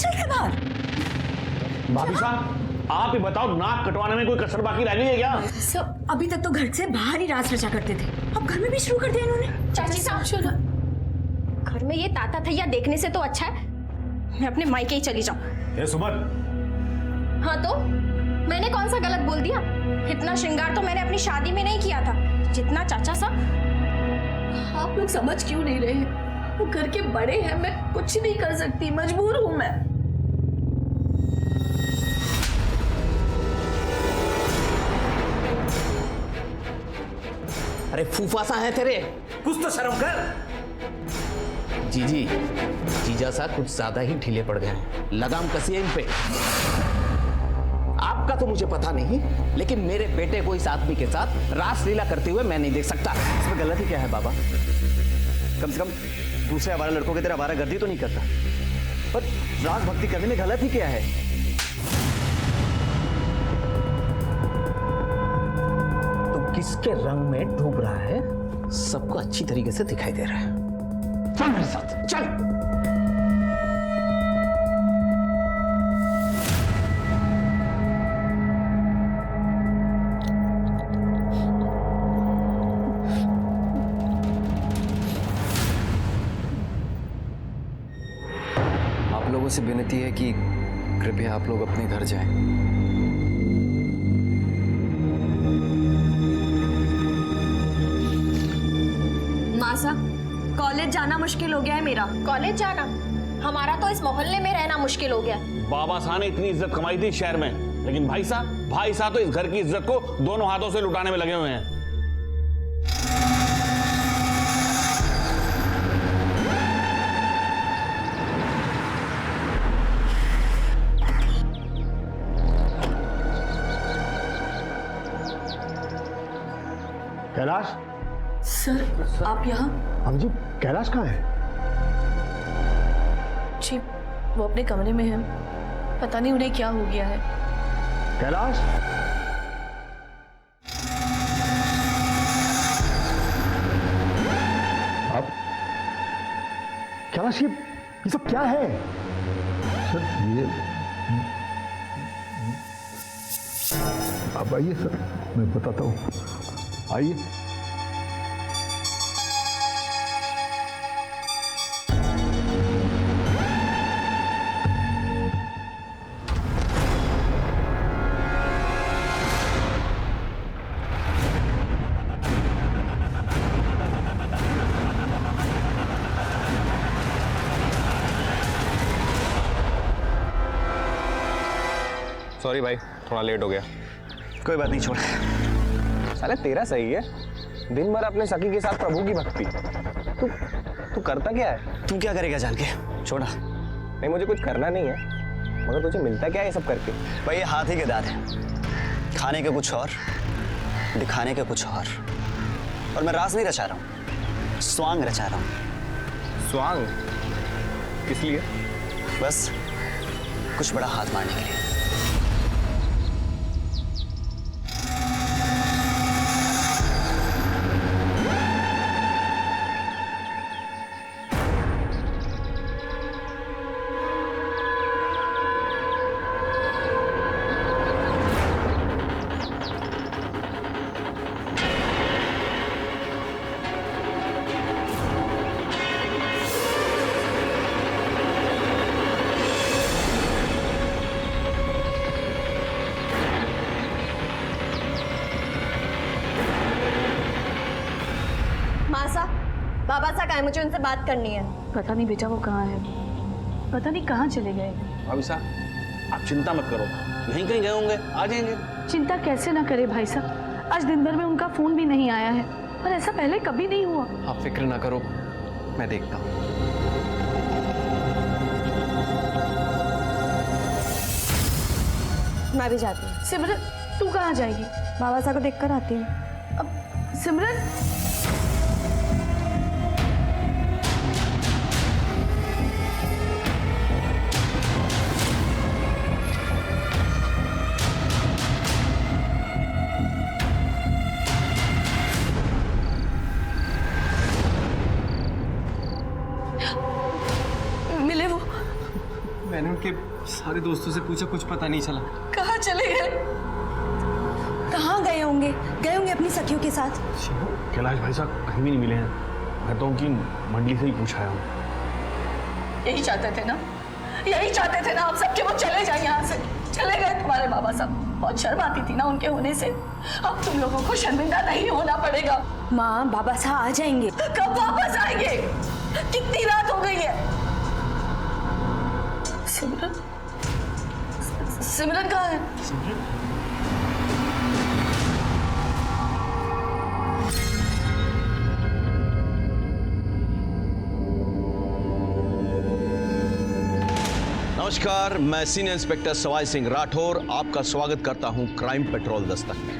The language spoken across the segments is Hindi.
चलते बाहर। भाभी साहब आप ही बताओ, नाक कटवाने में कोई कसर बाकी रह गई है क्या? सब अभी तक तो घर से बाहर ही रास रचा करते थे, अब घर में भी शुरू कर दिया इन्होंने। चाची साहब, घर में ये ताता थैया देखने से तो अच्छा है मैं अपने मायके ही चली जाऊं। सुमन, हाँ तो मैंने कौन सा गलत बोल दिया? इतना श्रृंगार तो मैंने अपनी शादी में नहीं किया था जितना चाचा साहब। आप लोग समझ क्यों नहीं रहे? वो घर के बड़े हैं, मैं कुछ नहीं कर सकती, मजबूर हूं मैं। अरे फूफा सा है तेरे, कुछ तो शर्म कर। जीजा सा कुछ ज्यादा ही ढीले पड़ गए हैं, लगाम कसी है इन पे। आपका तो मुझे पता नहीं, लेकिन मेरे बेटे को इस आदमी के साथ रासलीला करते हुए मैं नहीं देख सकता। इसमें गलती क्या है बाबा? कम से कम दूसरे आवारा लड़कों की तरह आवारागर्दी तो नहीं करता, पर राग भक्ति करने में गलती क्या है? तो किसके रंग में डूब रहा है सबको अच्छी तरीके से दिखाई दे रहा है। चल मेरे साथ, चल। आप लोगों से विनती है कि कृपया आप लोग अपने घर जाएं। मासा, कॉलेज जाना मुश्किल हो गया है मेरा। कॉलेज जाना? हमारा तो इस मोहल्ले में रहना मुश्किल हो गया। बाबा साहब ने इतनी इज्जत कमाई थी शहर में, लेकिन भाई साहब तो इस घर की इज्जत को दोनों हाथों से लुटाने में लगे हुए हैं। कैलाश सर, आप यहाँ? हम जी, कैलाश कहाँ है? जी, वो अपने कमरे में है, पता नहीं उन्हें क्या हो गया है। कैलाश, अब कैलाश, ये सब क्या है? सर ये अब आइए सर, मैं बताता हूँ, आइए। सॉरी भाई, थोड़ा लेट हो गया। कोई बात नहीं, छोड़। साले तेरा सही है, दिन भर अपने सखी के साथ प्रभु की भक्ति। तू करता क्या है? तू क्या करेगा जान के? छोड़ा। नहीं, मुझे कुछ करना नहीं है, मगर तुझे मिलता क्या है ये सब करके? भाई ये हाथ ही के दांत है, खाने के कुछ और, दिखाने के कुछ और मैं राज नहीं रचा रहा हूँ, स्वांग रचा रहा हूँ। स्वांग? किस लिए? बस कुछ बड़ा हाथ मारने के लिए। बाबा सा कहा, मुझे उनसे बात करनी है। पता नहीं बेटा वो कहाँ है, पता नहीं कहाँ चले गए। भाभी साहब आप चिंता मत करो, यहीं कहीं गए होंगे, आ जाएंगे। चिंता कैसे ना करे भाई साहब, आज दिन भर में उनका फोन भी नहीं आया है, और ऐसा पहले कभी नहीं हुआ। आप फिक्र ना करो, मैं देखता हूँ। मैं भी जाती हूँ। सिमरन, तू कहाँ जाएगी? बाबा साहब को देखकर आती हूँ। अब सिमरन, मैंने उनके सारे दोस्तों से पूछा, कुछ पता नहीं चला। कहाँ चले गए? कहाँ गए होंगे अपनी सखियों के साथ। कैलाश भाई साहब कहीं भी नहीं मिले हैं। मैं तो उनकी मंडली से ही पूछा हूँ। यही चाहते थे ना, यही चाहते थे ना आप सब कि वो चले जाए यहाँ से। चले गए तुम्हारे बाबा साहब। बहुत शर्म आती थी ना उनके होने से। अब तुम लोगों को शर्मिंदा नहीं होना पड़ेगा। माँ, बाबा साहब आ जाएंगे। कब वापस आएंगे? कितनी रात हो गई है? सिमरन, सिमरन कहाँ है? नमस्कार, मैं सीनियर इंस्पेक्टर सवाई सिंह राठौर आपका स्वागत करता हूं क्राइम पेट्रोल दस्तक में।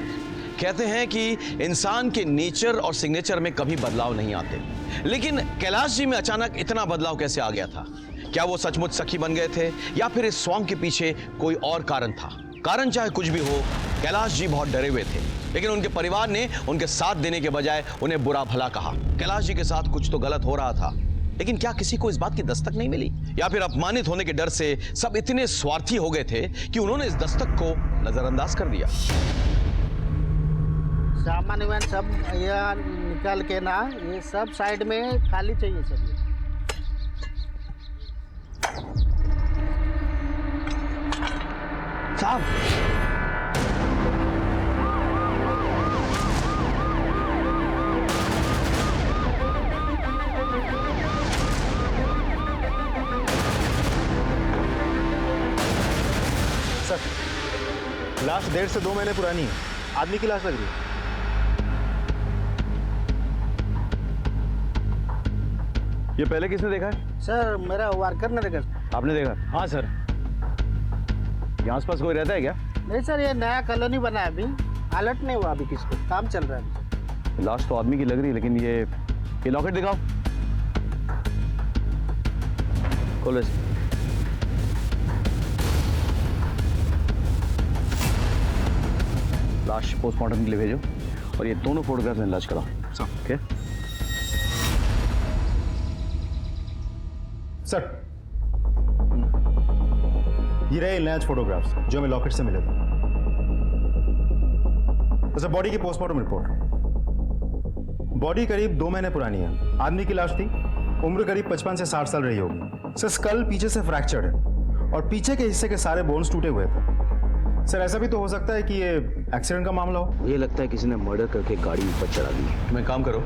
कहते हैं कि इंसान के नेचर और सिग्नेचर में कभी बदलाव नहीं आते, लेकिन कैलाश जी में अचानक इतना बदलाव कैसे आ गया था? क्या वो सचमुच सखी बन गए थे या फिर इस स्वांग के पीछे कोई और कारण था? कारण चाहे कुछ भी हो, कैलाश जी बहुत डरे हुए थे, लेकिन उनके परिवार ने उनके साथ देने के बजाय उन्हें बुरा भला कहा। कैलाश जी के साथ कुछ तो गलत हो रहा था, लेकिन क्या किसी को इस बात की दस्तक नहीं मिली? या फिर अपमानित होने के डर से सब इतने स्वार्थी हो गए थे कि उन्होंने इस दस्तक को नजरअंदाज कर दिया? सामान वामान सब यहाँ निकाल के ना, ये सब साइड में खाली चाहिए सब। साहब, लाश 1.5 से 2 महीने पुरानी है। आदमी की लाश लग रही है। ये पहले किसने देखा है? सर, मेरा वर्कर ने देखा। आपने देखा? हाँ सर। यहाँ आसपास कोई रहता है क्या? नहीं सर, ये नया कॉलोनी बना है, अभी अलर्ट नहीं हुआ, अभी किसको काम चल रहा है। लाश तो आदमी की लग रही है, लेकिन ये लॉकेट दिखाओ। खोलो इसे। लाश पोस्टमार्टम के लिए भेजो और ये दोनों फोटोग्राफ इलाज कराओ। ओके सर, ये रहे इलाज फोटोग्राफ्स जो हमें लॉकेट से मिले थे। सर, बॉडी की पोस्टमार्टम रिपोर्ट। बॉडी करीब 2 महीने पुरानी है। आदमी की लाश थी, उम्र करीब 55 से 60 साल रही होगी। सर, स्कल पीछे से फ्रैक्चर्ड है और पीछे के हिस्से के सारे बोन्स टूटे हुए थे। सर, ऐसा भी तो हो सकता है कि ये एक्सीडेंट का मामला हो। ये लगता है किसी ने मर्डर करके गाड़ी ऊपर चढ़ा दी। तुम एक काम करो,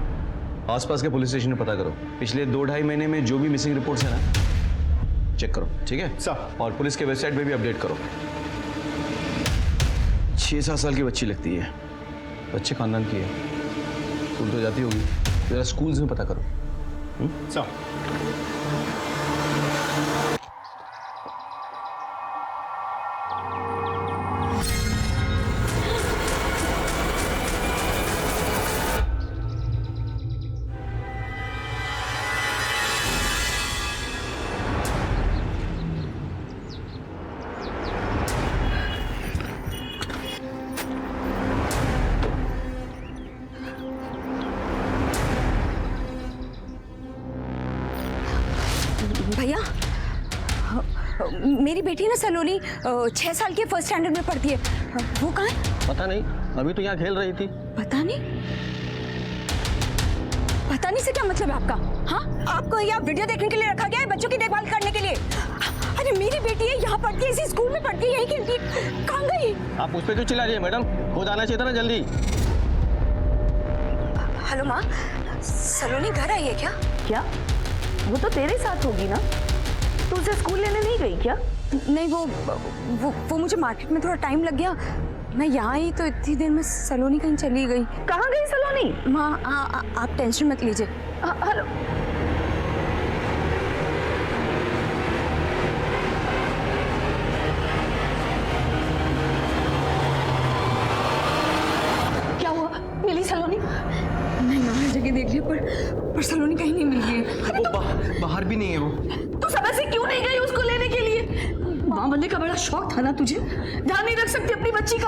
आसपास के पुलिस स्टेशन में पता करो, पिछले 2-2.5 महीने में जो भी मिसिंग रिपोर्ट्स है ना, चेक करो, ठीक है सर? और पुलिस के वेबसाइट पे भी अपडेट करो। 6-7 साल की बच्ची लगती है, अच्छे खानदान की है, स्कूल तो जाती होगी, जरा स्कूल्स में पता करो। सर, भैया, मेरी बेटी ना सलोनी 6 साल की फर्स्ट स्टैंडर्ड में पढ़ती है। वो कहाँ है? पता नहीं, अभी तो यहाँ खेल रही थी। पता नहीं? पता नहीं से क्या मतलब है आपका? हाँ, आपको यहाँ वीडियो देखने के लिए रखा गया है, बच्चों की देखभाल करने के लिए? अरे मेरी बेटी है, यहाँ पढ़ती है, इसी स्कूल में पढ़ती है, यहीं खेलती है, कहाँ गई? आप उस पर क्यों चिल्ला रही है मैडम? वो जाना चाहिए था ना जल्दी। हेलो माँ, सलोनी घर आई है क्या? क्या? वो तो तेरे साथ होगी ना, तू उसे स्कूल लेने नहीं गई क्या? नहीं, वो मुझे मार्केट में थोड़ा टाइम लग गया, मैं यहाँ आई तो इतनी देर में सलोनी कहीं चली गई। कहाँ गई सलोनी? माँ, आप टेंशन मत लीजिए। हेलो, क्या हुआ? मिली सलोनी? नहीं, हर जगह देख लिया पर सलोनी कहीं नहीं मिल रही है। वो बाहर भी नहीं है वो। तू समय से क्यों नहीं गई उसको लेने के लिए? माँ बनने का बड़ा शौक था ना तुझे, ध्यान नहीं रख सकती अपनी बच्ची का?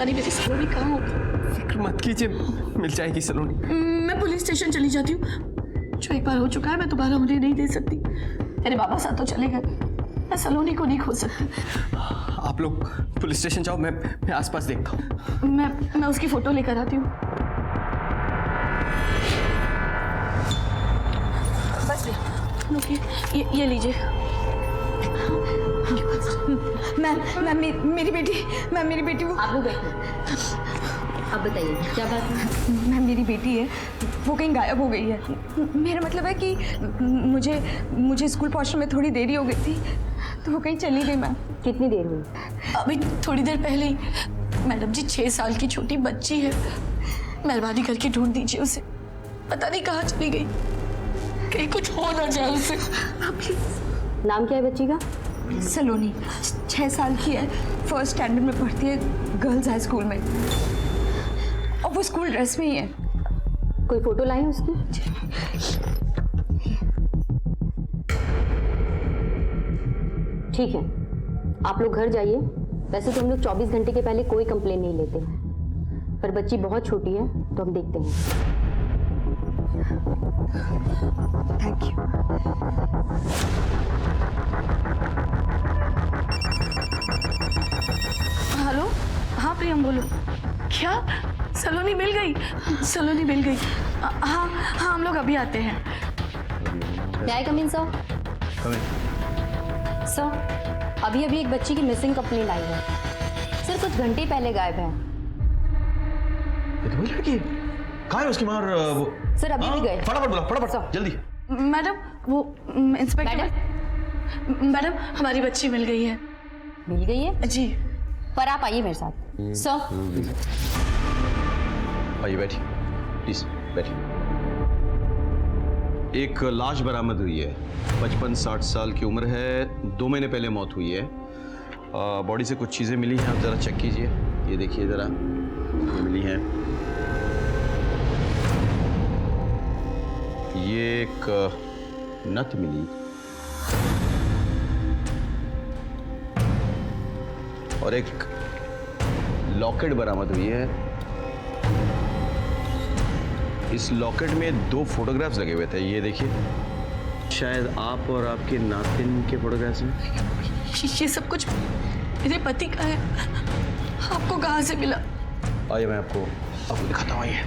अरे मेरी सलोनी कहाँ होगी? फिक्र मत कीजिए, मिल जाएगी सलोनी। मैं पुलिस स्टेशन चली जाती हूँ, जो एक बार हो चुका है मैं दोबारा उन्हें नहीं दे सकती। तेरे बाबा साथ तो चले गए, मैं सलोनी को नहीं खो सकती। आप लोग पुलिस स्टेशन जाओ, मैं आसपास देखता हूँ। मैं उसकी फोटो लेकर आती हूँ। बस रुकिए, ये लीजिए। मेरी बेटी वो आप लोग बैठो। अब बताइए क्या बात है? मैम मेरी बेटी है, वो कहीं गायब हो गई है। मेरा मतलब है कि मुझे स्कूल पहुंचने में थोड़ी देरी हो गई थी, तो वो कहीं चली गई मैम। कितनी देर हुई? अभी थोड़ी देर पहले ही। मैडम जी 6 साल की छोटी बच्ची है, मेहरबानी करके ढूंढ दीजिए उसे। पता नहीं कहाँ चली गई, कहीं कुछ हो ना जाए उसे। नाम क्या है बच्ची का? सलोनी, 6 साल की है, फर्स्ट स्टैंडर्ड में पढ़ती है, गर्ल्स हाई स्कूल में, और वो स्कूल ड्रेस में ही है। कोई फोटो लाई उसकी? ठीक है, आप लोग घर जाइए। वैसे तो हम लोग 24 घंटे के पहले कोई कंप्लेन नहीं लेते, पर बच्ची बहुत छोटी है तो हम देखते हैं। Thank you. हेलो, हाँ प्रियम बोलो। क्या सलोनी मिल गई? सलोनी मिल गई? हाँ हम लोग अभी आते हैं। क्या कम इन सर? सर अभी एक बच्ची की मिसिंग कंप्लेंट आई है। सर कुछ घंटे पहले गायब है। ये तो वही लड़की है। कहाँ है उसकी माँ? वो सर अभी भी गए। फटाफट बुला, फटाफट सर। जल्दी। मैडम वो इंस्पेक्टर मैडम हमारी बच्ची मिल गई है। मिल गई है जी। पर आप आइए मेरे साथ। सर आइए बैठिए, प्लीज बैठिए। एक लाश बरामद हुई है, 55-60 साल की उम्र है, 2 महीने पहले मौत हुई है। बॉडी से कुछ चीज़ें मिली हैं, आप ज़रा चेक कीजिए। ये देखिए ज़रा, ये मिली हैं। ये एक नथ मिली और एक लॉकेट बरामद हुई है। इस लॉकेट में 2 फोटोग्राफ्स लगे हुए थे, ये देखिए। शायद आप और आपके नातिन के फोटोग्राफ्स हैं। ये सब कुछ मेरे पति का है। आपको कहाँ से मिला? आइए मैं आपको दिखाता हूँ। आइए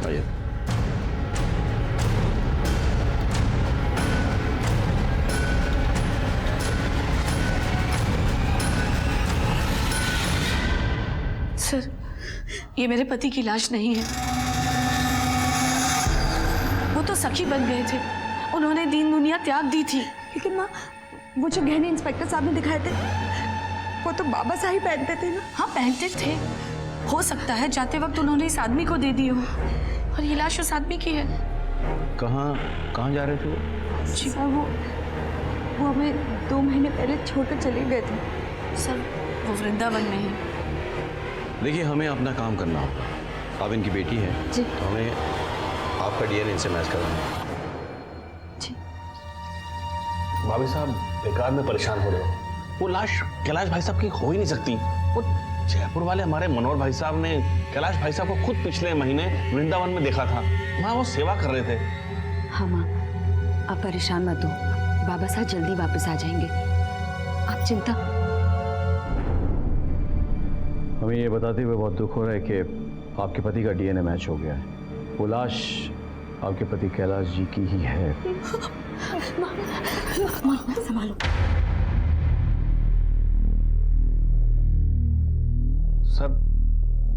आइए। सर ये मेरे पति की लाश नहीं है। वो तो सखी बन गए थे, उन्होंने दीन दुनिया त्याग दी थी। लेकिन माँ वो जो गहने इंस्पेक्टर साहब ने दिखाए थे, वो तो बाबा साहब पहनते थे ना। हाँ पहनते थे। हो सकता है जाते वक्त उन्होंने इस आदमी को दे दी हो, और ये लाश उस आदमी की है। कहाँ जा रहे थे वो? सर वो हमें 2 महीने पहले छोड़कर चले गए थे। सर वो वृंदावन में है। देखिए हमें अपना काम करना होगा। आप इनकी बेटी है जी। तो हमें आपका डीएनए इनसे मैच करवाना है। जी। भाभी साहब बेकार में परेशान हो रहे हो। वो लाश कैलाश भाई साहब की हो ही नहीं सकती। वो जयपुर वाले हमारे मनोहर भाई साहब ने कैलाश भाई साहब को खुद पिछले महीने वृंदावन में देखा था। वहाँ वो सेवा कर रहे थे। हाँ माँ, आप परेशान मत हो, बाबा साहब जल्दी वापस आ जाएंगे, आप चिंता। हमें ये बताते हुए बहुत दुख हो रहा है कि आपके पति का डीएनए मैच हो गया है। वो लाश आपके पति कैलाश जी की ही है। संभालो। सर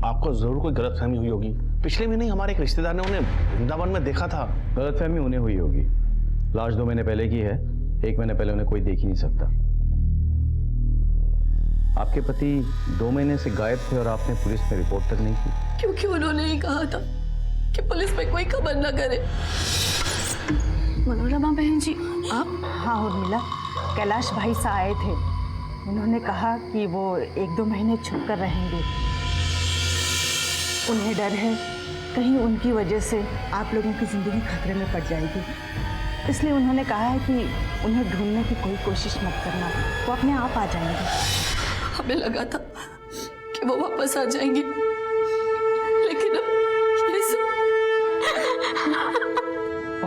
आपको जरूर कोई गलतफहमी हुई होगी। पिछले महीने हमारे एक रिश्तेदार ने उन्हें वृंदावन में देखा था। गलतफहमी उन्हें हुई होगी। लाश 2 महीने पहले की है, 1 महीने पहले उन्हें कोई देख ही नहीं सकता। आपके पति 2 महीने से गायब थे और आपने पुलिस में रिपोर्ट तक नहीं की, क्योंकि उन्होंने ही कहा था कि पुलिस में कोई खबर न करे। मनोरमा बहन जी आप? हाँ उर्मिला, कैलाश भाई साहब आए थे, उन्होंने कहा कि वो 1-2 महीने छुप कर रहेंगे। उन्हें डर है कहीं उनकी वजह से आप लोगों की जिंदगी खतरे में पड़ जाएगी, इसलिए उन्होंने कहा है कि उन्हें ढूंढने की कोई कोशिश मत करना, वो अपने आप आ जाएंगे। हमें लगा था कि वो वापस आ जाएंगे, लेकिन अब ये सब।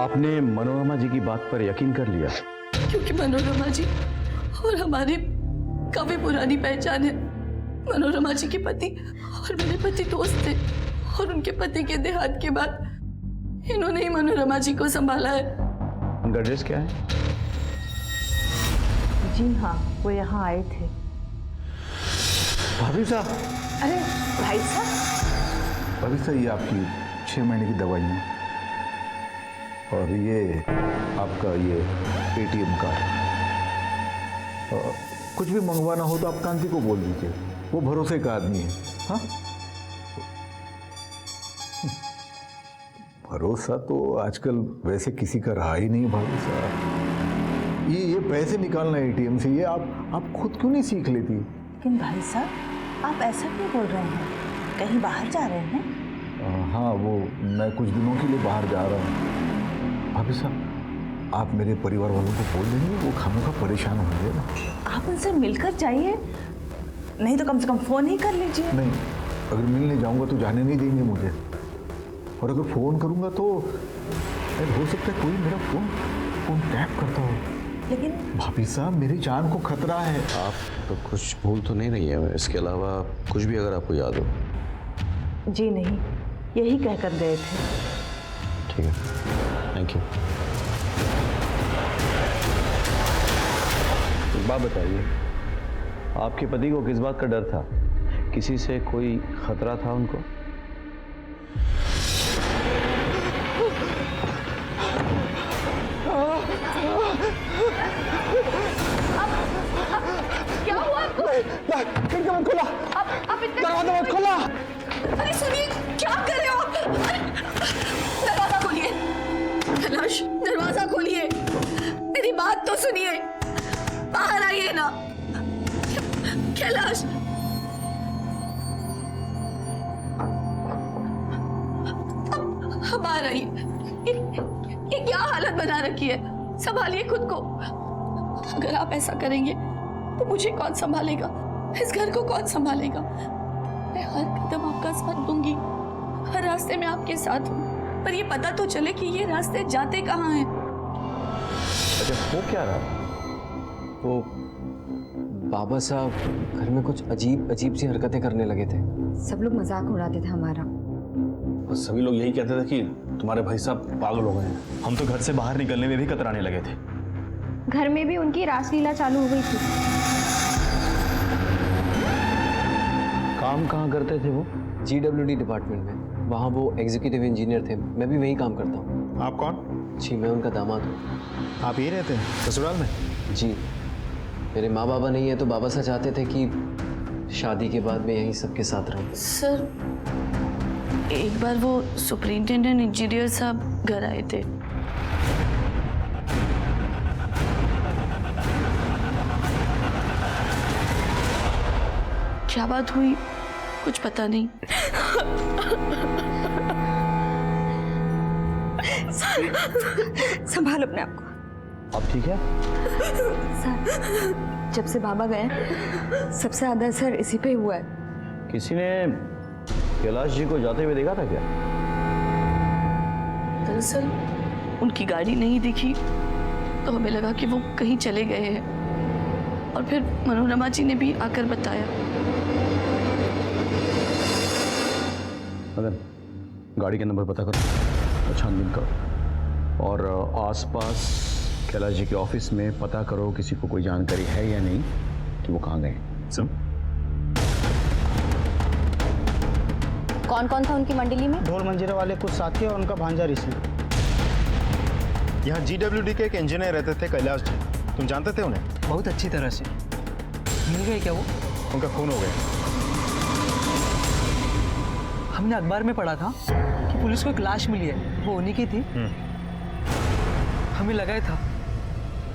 आपने मनोरमा जी की बात पर यकीन कर लिया? क्योंकि मनोरमा जी और हमारी काफी पुरानी पहचान है। मनोरमा जी के पति और मेरे पति दोस्त थे और उनके पति के देहांत के बाद इन्होंने ही मनोरमा जी को संभाला है। उनका एड्रेस क्या है? जी हाँ, वो यहाँ आए थे। भाभी साहब, अरे भाई साहब, भाभी साहब ये आपकी 6 महीने की दवाइयाँ और ये आपका ये ATM कार्ड। कुछ भी मंगवाना हो तो आप कांति को बोल दीजिए, वो भरोसे का आदमी है। हाँ, भरोसा तो आजकल वैसे किसी का रहा ही नहीं भाभी साहब। ये पैसे निकालना ATM से, ये आप खुद क्यों नहीं सीख लेती? लेकिन भाई साहब आप ऐसा क्यों बोल रहे हैं? कहीं बाहर जा रहे हैं? हाँ, वो मैं कुछ दिनों के लिए बाहर जा रहा हूँ। भाभी साहब आप मेरे परिवार वालों को बोल देंगे, वो खामोखा परेशान होंगे ना। आप उनसे मिलकर जाइए, नहीं तो कम से कम फोन ही कर लीजिए। नहीं, अगर मिलने जाऊंगा तो जाने नहीं देंगे मुझे, और अगर फोन करूंगा तो हो सकता है कोई मेरा फोन टैप करता हो। लेकिन भाभी साहब मेरी जान को खतरा है। आप तो कुछ भूल तो नहीं रही है? इसके अलावा कुछ भी अगर आपको याद हो। जी नहीं, यही कहकर गए थे। ठीक है, थैंक यू। एक बात बताइए, आपके पति को किस बात का डर था? किसी से कोई खतरा था उनको? क्या हुआ आपको? खिड़की मत खोला, दरवाजा मत खोला। अरे सुनिए, क्या कर रहे हो आप? दरवाजा खोलिए कैलाश, दरवाजा खोलिए, मेरी बात तो सुनिए, बाहर आइए ना कैलाश। अब बाहर आइए। ये क्या हालत बना रखी है? संभालिए खुद को। अगर आप ऐसा करेंगे तो मुझे कौन संभालेगा? इस घर को कौन संभालेगा? मैं हर कदम आपका साथ दूंगी, हर रास्ते में आपके साथ हूँ, पर ये पता तो चले कि ये रास्ते जाते कहाँ हैं। अच्छा, वो क्या रहा? वो बाबा साहब घर में कुछ अजीब सी हरकतें करने लगे थे। सब लोग मजाक उड़ाते थे हमारा। और सभी लोग यही कहते थे कि तुम्हारे भाई साहब पागल हो गए हैं। हम तो घर से बाहर निकलने में भी कतराने लगे थे। घर में भी उनकी रासलीला चालू हो गई थी। काम कहाँ करते थे वो? GWD डिपार्टमेंट में, वहाँ वो एग्जीक्यूटिव इंजीनियर थे। मैं भी वहीं काम करता हूँ। आप कौन? जी, मैं उनका दामाद हूँ। आप यही रहते हैं ससुराल में? जी, मेरे माँ बाबा नहीं है तो बाबा साहब चाहते थे कि शादी के बाद मैं यहीं सबके साथ रहूँ। सर, एक बार वो सुपरिंटेंडेंट इंजीनियर साहब घर आए थे। क्या बात हुई कुछ पता नहीं। संभाल अपने आप को। अब ठीक है? सर, जब से बाबा गए सबसे ज्यादा असर इसी पे हुआ है। किसी ने कैलाश जी को जाते हुए देखा था क्या? दरअसल उनकी गाड़ी नहीं दिखी तो हमें लगा कि वो कहीं चले गए हैं, और फिर मनोरमा जी ने भी आकर बताया। मदन, गाड़ी के नंबर पता करो, छानबीन करो, और आसपास कैलाश जी के ऑफिस में पता करो किसी को कोई जानकारी है या नहीं कि वो कहाँ गए। सब कौन कौन था उनकी मंडली में? ढोल मंजीरे वाले कुछ साथी और उनका भांजा ऋषि। यहाँ GWD के एक इंजीनियर रहते थे कैलाश जी, तुम जानते थे उन्हें? बहुत अच्छी तरह से। मिल गए क्या वो? उनका खून हो गया। हमने अखबार में पढ़ा था कि पुलिस को एक लाश मिली है, वो उन्हीं की थी। हमें लगा था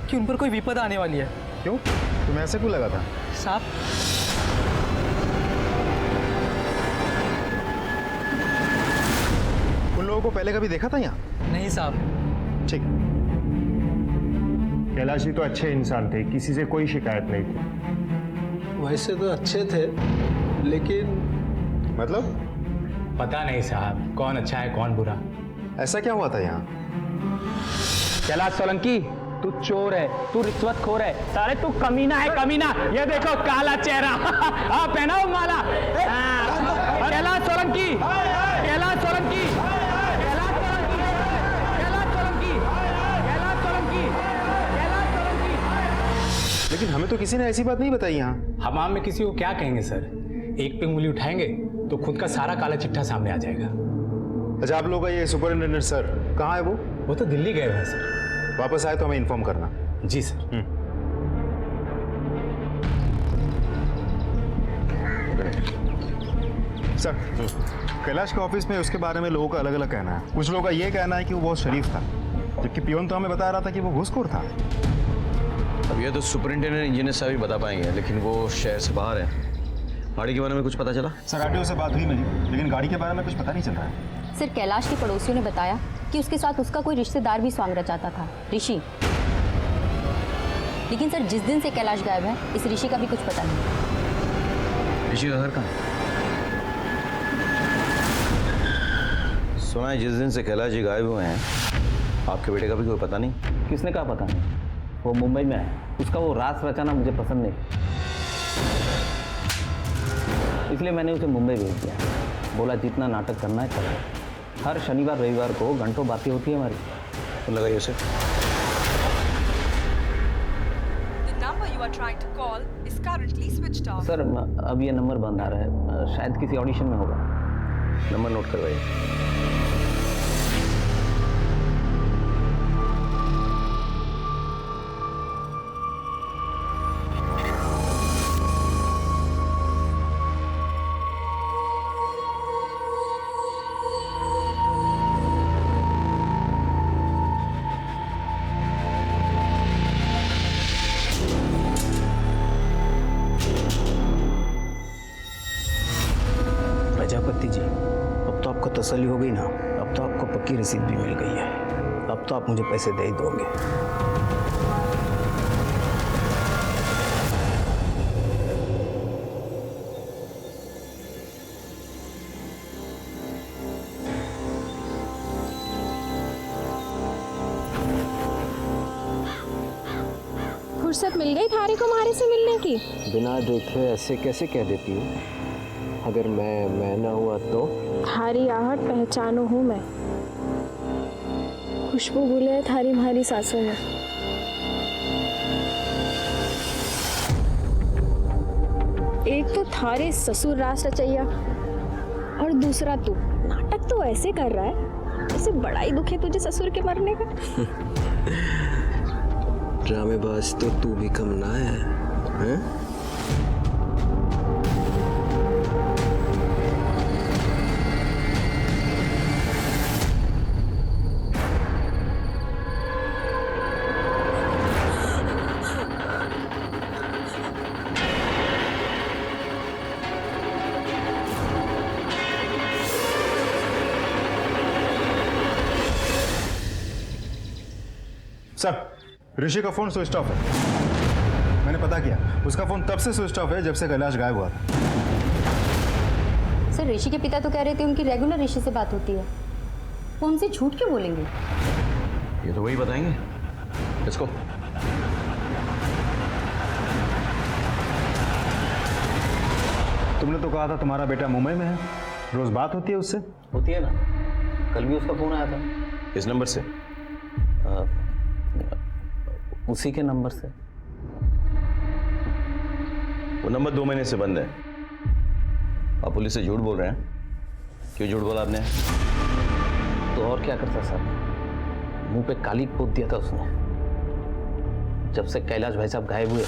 कि उन पर कोई विपदा आने वाली है। क्यों? तुम्हें ऐसे क्यों लगा था? साहब, उन लोगों को पहले कभी देखा था यहाँ? नहीं साहब। ठीक। कैलाश जी तो अच्छे इंसान थे, किसी से कोई शिकायत नहीं थी। वैसे तो अच्छे थे, लेकिन मतलब? पता नहीं साहब, कौन अच्छा है कौन बुरा। ऐसा क्या हुआ था यहाँ? कैलाश सोलंकी, तू चोर है, तू रिश्वतखोर है, साले तू कमीना है, कमीना। ये देखो काला चेहरा। पहनाओ माला। कैलाश सोलंकी, कैलाश सोलंकी, कैलाश सोलंकी, कैलाश सोलंकी, कैलाश सोलंकी, कैलाश सोलंकी। लेकिन हमें तो किसी ने ऐसी बात नहीं बताई यहाँ। हम आम में किसी को क्या कहेंगे सर? एक पे उंगली उठाएंगे तो खुद का सारा काला चिट्ठा सामने आ जाएगा। अच्छा, आप लोग का ये सुपरिटेंडेंट सर कहाँ है? वो तो दिल्ली गए हुए हैं सर। वापस आए तो हमें इन्फॉर्म करना। जी सर। सर, कैलाश के ऑफिस में उसके बारे में लोगों का अलग अलग कहना है। कुछ लोगों का ये कहना है कि वो बहुत शरीफ था, जबकि पियोन तो हमें बता रहा था कि वो घूसखोर था। अब ये तो सुपरिंटेंडेंट इंजीनियर साहब ही बता पाएंगे, लेकिन वो शहर से बाहर है। गाड़ी के बारे में कुछ पता चला? सर, आरटीओ से बात हुई मेरी, लेकिन गाड़ी के बारे में कुछ पता नहीं चल रहा है। सर, कैलाश के पड़ोसियों ने बताया कि उसके साथ उसका कोई रिश्तेदार भी स्वांग रचाता था, ऋषि। लेकिन सर, जिस दिन से कैलाश गायब है, इस ऋषि का भी कुछ पता नहीं। ऋषि का घर कहाँ है? सुना है जिस दिन से कैलाश जी गायब हुए हैं, आपके बेटे का भी कोई पता नहीं। किसने कहा पता नहीं? वो मुंबई में है, उसका वो रास रचाना मुझे पसंद नहीं, इसलिए मैंने उसे मुंबई भेज दिया। बोला जितना नाटक करना है करो। हर शनिवार रविवार को घंटों बातें होती है हमारी। तो लगाइए उसे। सर, अब ये नंबर बंद आ रहा है, शायद किसी ऑडिशन में होगा। नंबर नोट करवाइए। प्रजापति जी, अब तो आपको तसल्ली हो गई ना? अब तो आपको पक्की रसीद भी मिल गई है। अब तो आप मुझे पैसे दे ही दोगे। फुर्सत मिल गई थारी को हमारे से मिलने की? बिना देखे ऐसे कैसे कह देती हूँ? अगर मैं ना हुआ तो? थारी आहट पहचानो हूँ मैं, खुशबू घुले है थारी हमारी सांसों में। एक तो थारे ससुर रास रचैया और दूसरा तू नाटक तो ऐसे कर रहा है जैसे बड़ा ही दुख है तुझे ससुर के मरने का। ड्रामेबाज तो तू भी कम ना है, हैं? सर, ऋषि का फोन स्विच ऑफ है। मैंने पता किया, उसका फोन तब से स्विच ऑफ है जब से कैलाश गायब हुआ था। सर, ऋषि के पिता तो कह रहे थे उनकी रेगुलर ऋषि से बात होती है। वो हमसे झूठ क्यों बोलेंगे? ये तो वही बताएंगे। इसको तुमने तो कहा था तुम्हारा बेटा मुंबई में है, रोज बात होती है उससे? होती है ना, कल भी उसका फोन आया था। इस नंबर से? उसी के नंबर से। वो नंबर 2 महीने से बंद है। आप पुलिस से झूठ बोल रहे हैं। क्यों झूठ बोला आपने? तो और क्या करता सर, मुंह पे काली पोत दिया था उसने। जब से कैलाश भाई साहब गायब हुए,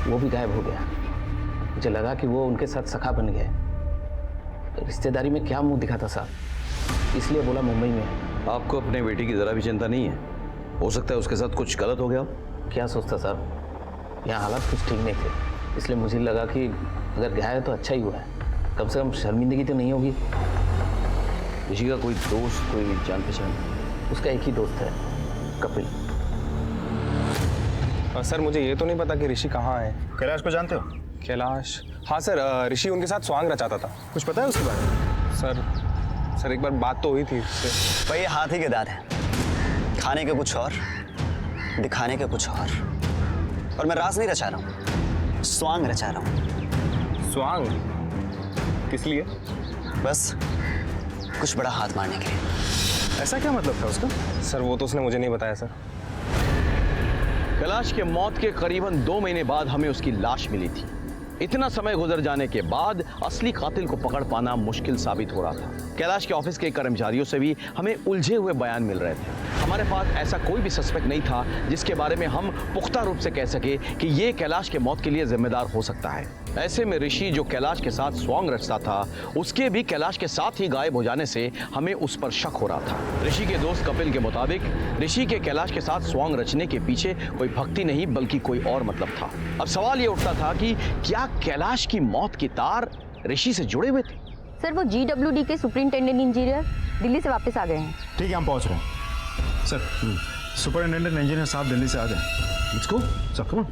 वो भी गायब हो गया। मुझे लगा कि वो उनके साथ सखा बन गए। रिश्तेदारी में क्या मुंह दिखाता साहब, इसलिए बोला मुंबई में। आपको अपने बेटी की जरा भी चिंता नहीं है? हो सकता है उसके साथ कुछ गलत हो गया हो। क्या सोचता साहब, यहाँ हालात कुछ ठीक नहीं थे, इसलिए मुझे लगा कि अगर गया है तो अच्छा ही हुआ है, कम से कम शर्मिंदगी तो नहीं होगी। ऋषि का कोई दोस्त, कोई जान पहचान? उसका एक ही दोस्त है, कपिल। सर, मुझे ये तो नहीं पता कि ऋषि कहाँ है। कैलाश को जानते हो? कैलाश? हाँ सर, ऋषि उनके साथ स्वांग रचाता था। कुछ पता है उसके बारे में? सर एक बार बात तो हुई थी उससे। पर ये हाथी के दांत है, खाने के कुछ और, दिखाने का कुछ और मैं राज नहीं रचा रहा हूँ, स्वांग रचा रहा हूँ। स्वांग? किस लिए? बस कुछ बड़ा हाथ मारने के लिए। ऐसा क्या मतलब था उसका? सर वो तो उसने मुझे नहीं बताया सर। कैलाश के मौत के करीबन 2 महीने बाद हमें उसकी लाश मिली थी। इतना समय गुजर जाने के बाद असली कातिल को पकड़ पाना मुश्किल साबित हो रहा था। कैलाश के ऑफिस के कर्मचारियों से भी हमें उलझे हुए बयान मिल रहे थे। हमारे पास ऐसा कोई भी सस्पेक्ट नहीं था जिसके बारे में हम पुख्ता रूप से कह सके कि ये कैलाश के मौत के लिए जिम्मेदार हो सकता है। ऐसे में ऋषि जो कैलाश के साथ स्वांग रचता था, उसके भी कैलाश के साथ ही गायब हो जाने से हमें उस पर शक हो रहा था। ऋषि के दोस्त कपिल के मुताबिक ऋषि के कैलाश के साथ स्वांग रचने के पीछे कोई भक्ति नहीं बल्कि कोई और मतलब था। अब सवाल ये उठता था कि क्या कैलाश की मौत की तार ऋषि से जुड़े हुए थे? सर वो GWD के सुपरिंटेंडेंट इंजीनियर दिल्ली से वापस आ गए हैं। ठीक है, हम पहुंच रहे हैं। सर, सुपरिंटेंडेंट इंजीनियर साहब दिल्ली से आ गए। Let's go sir, come on.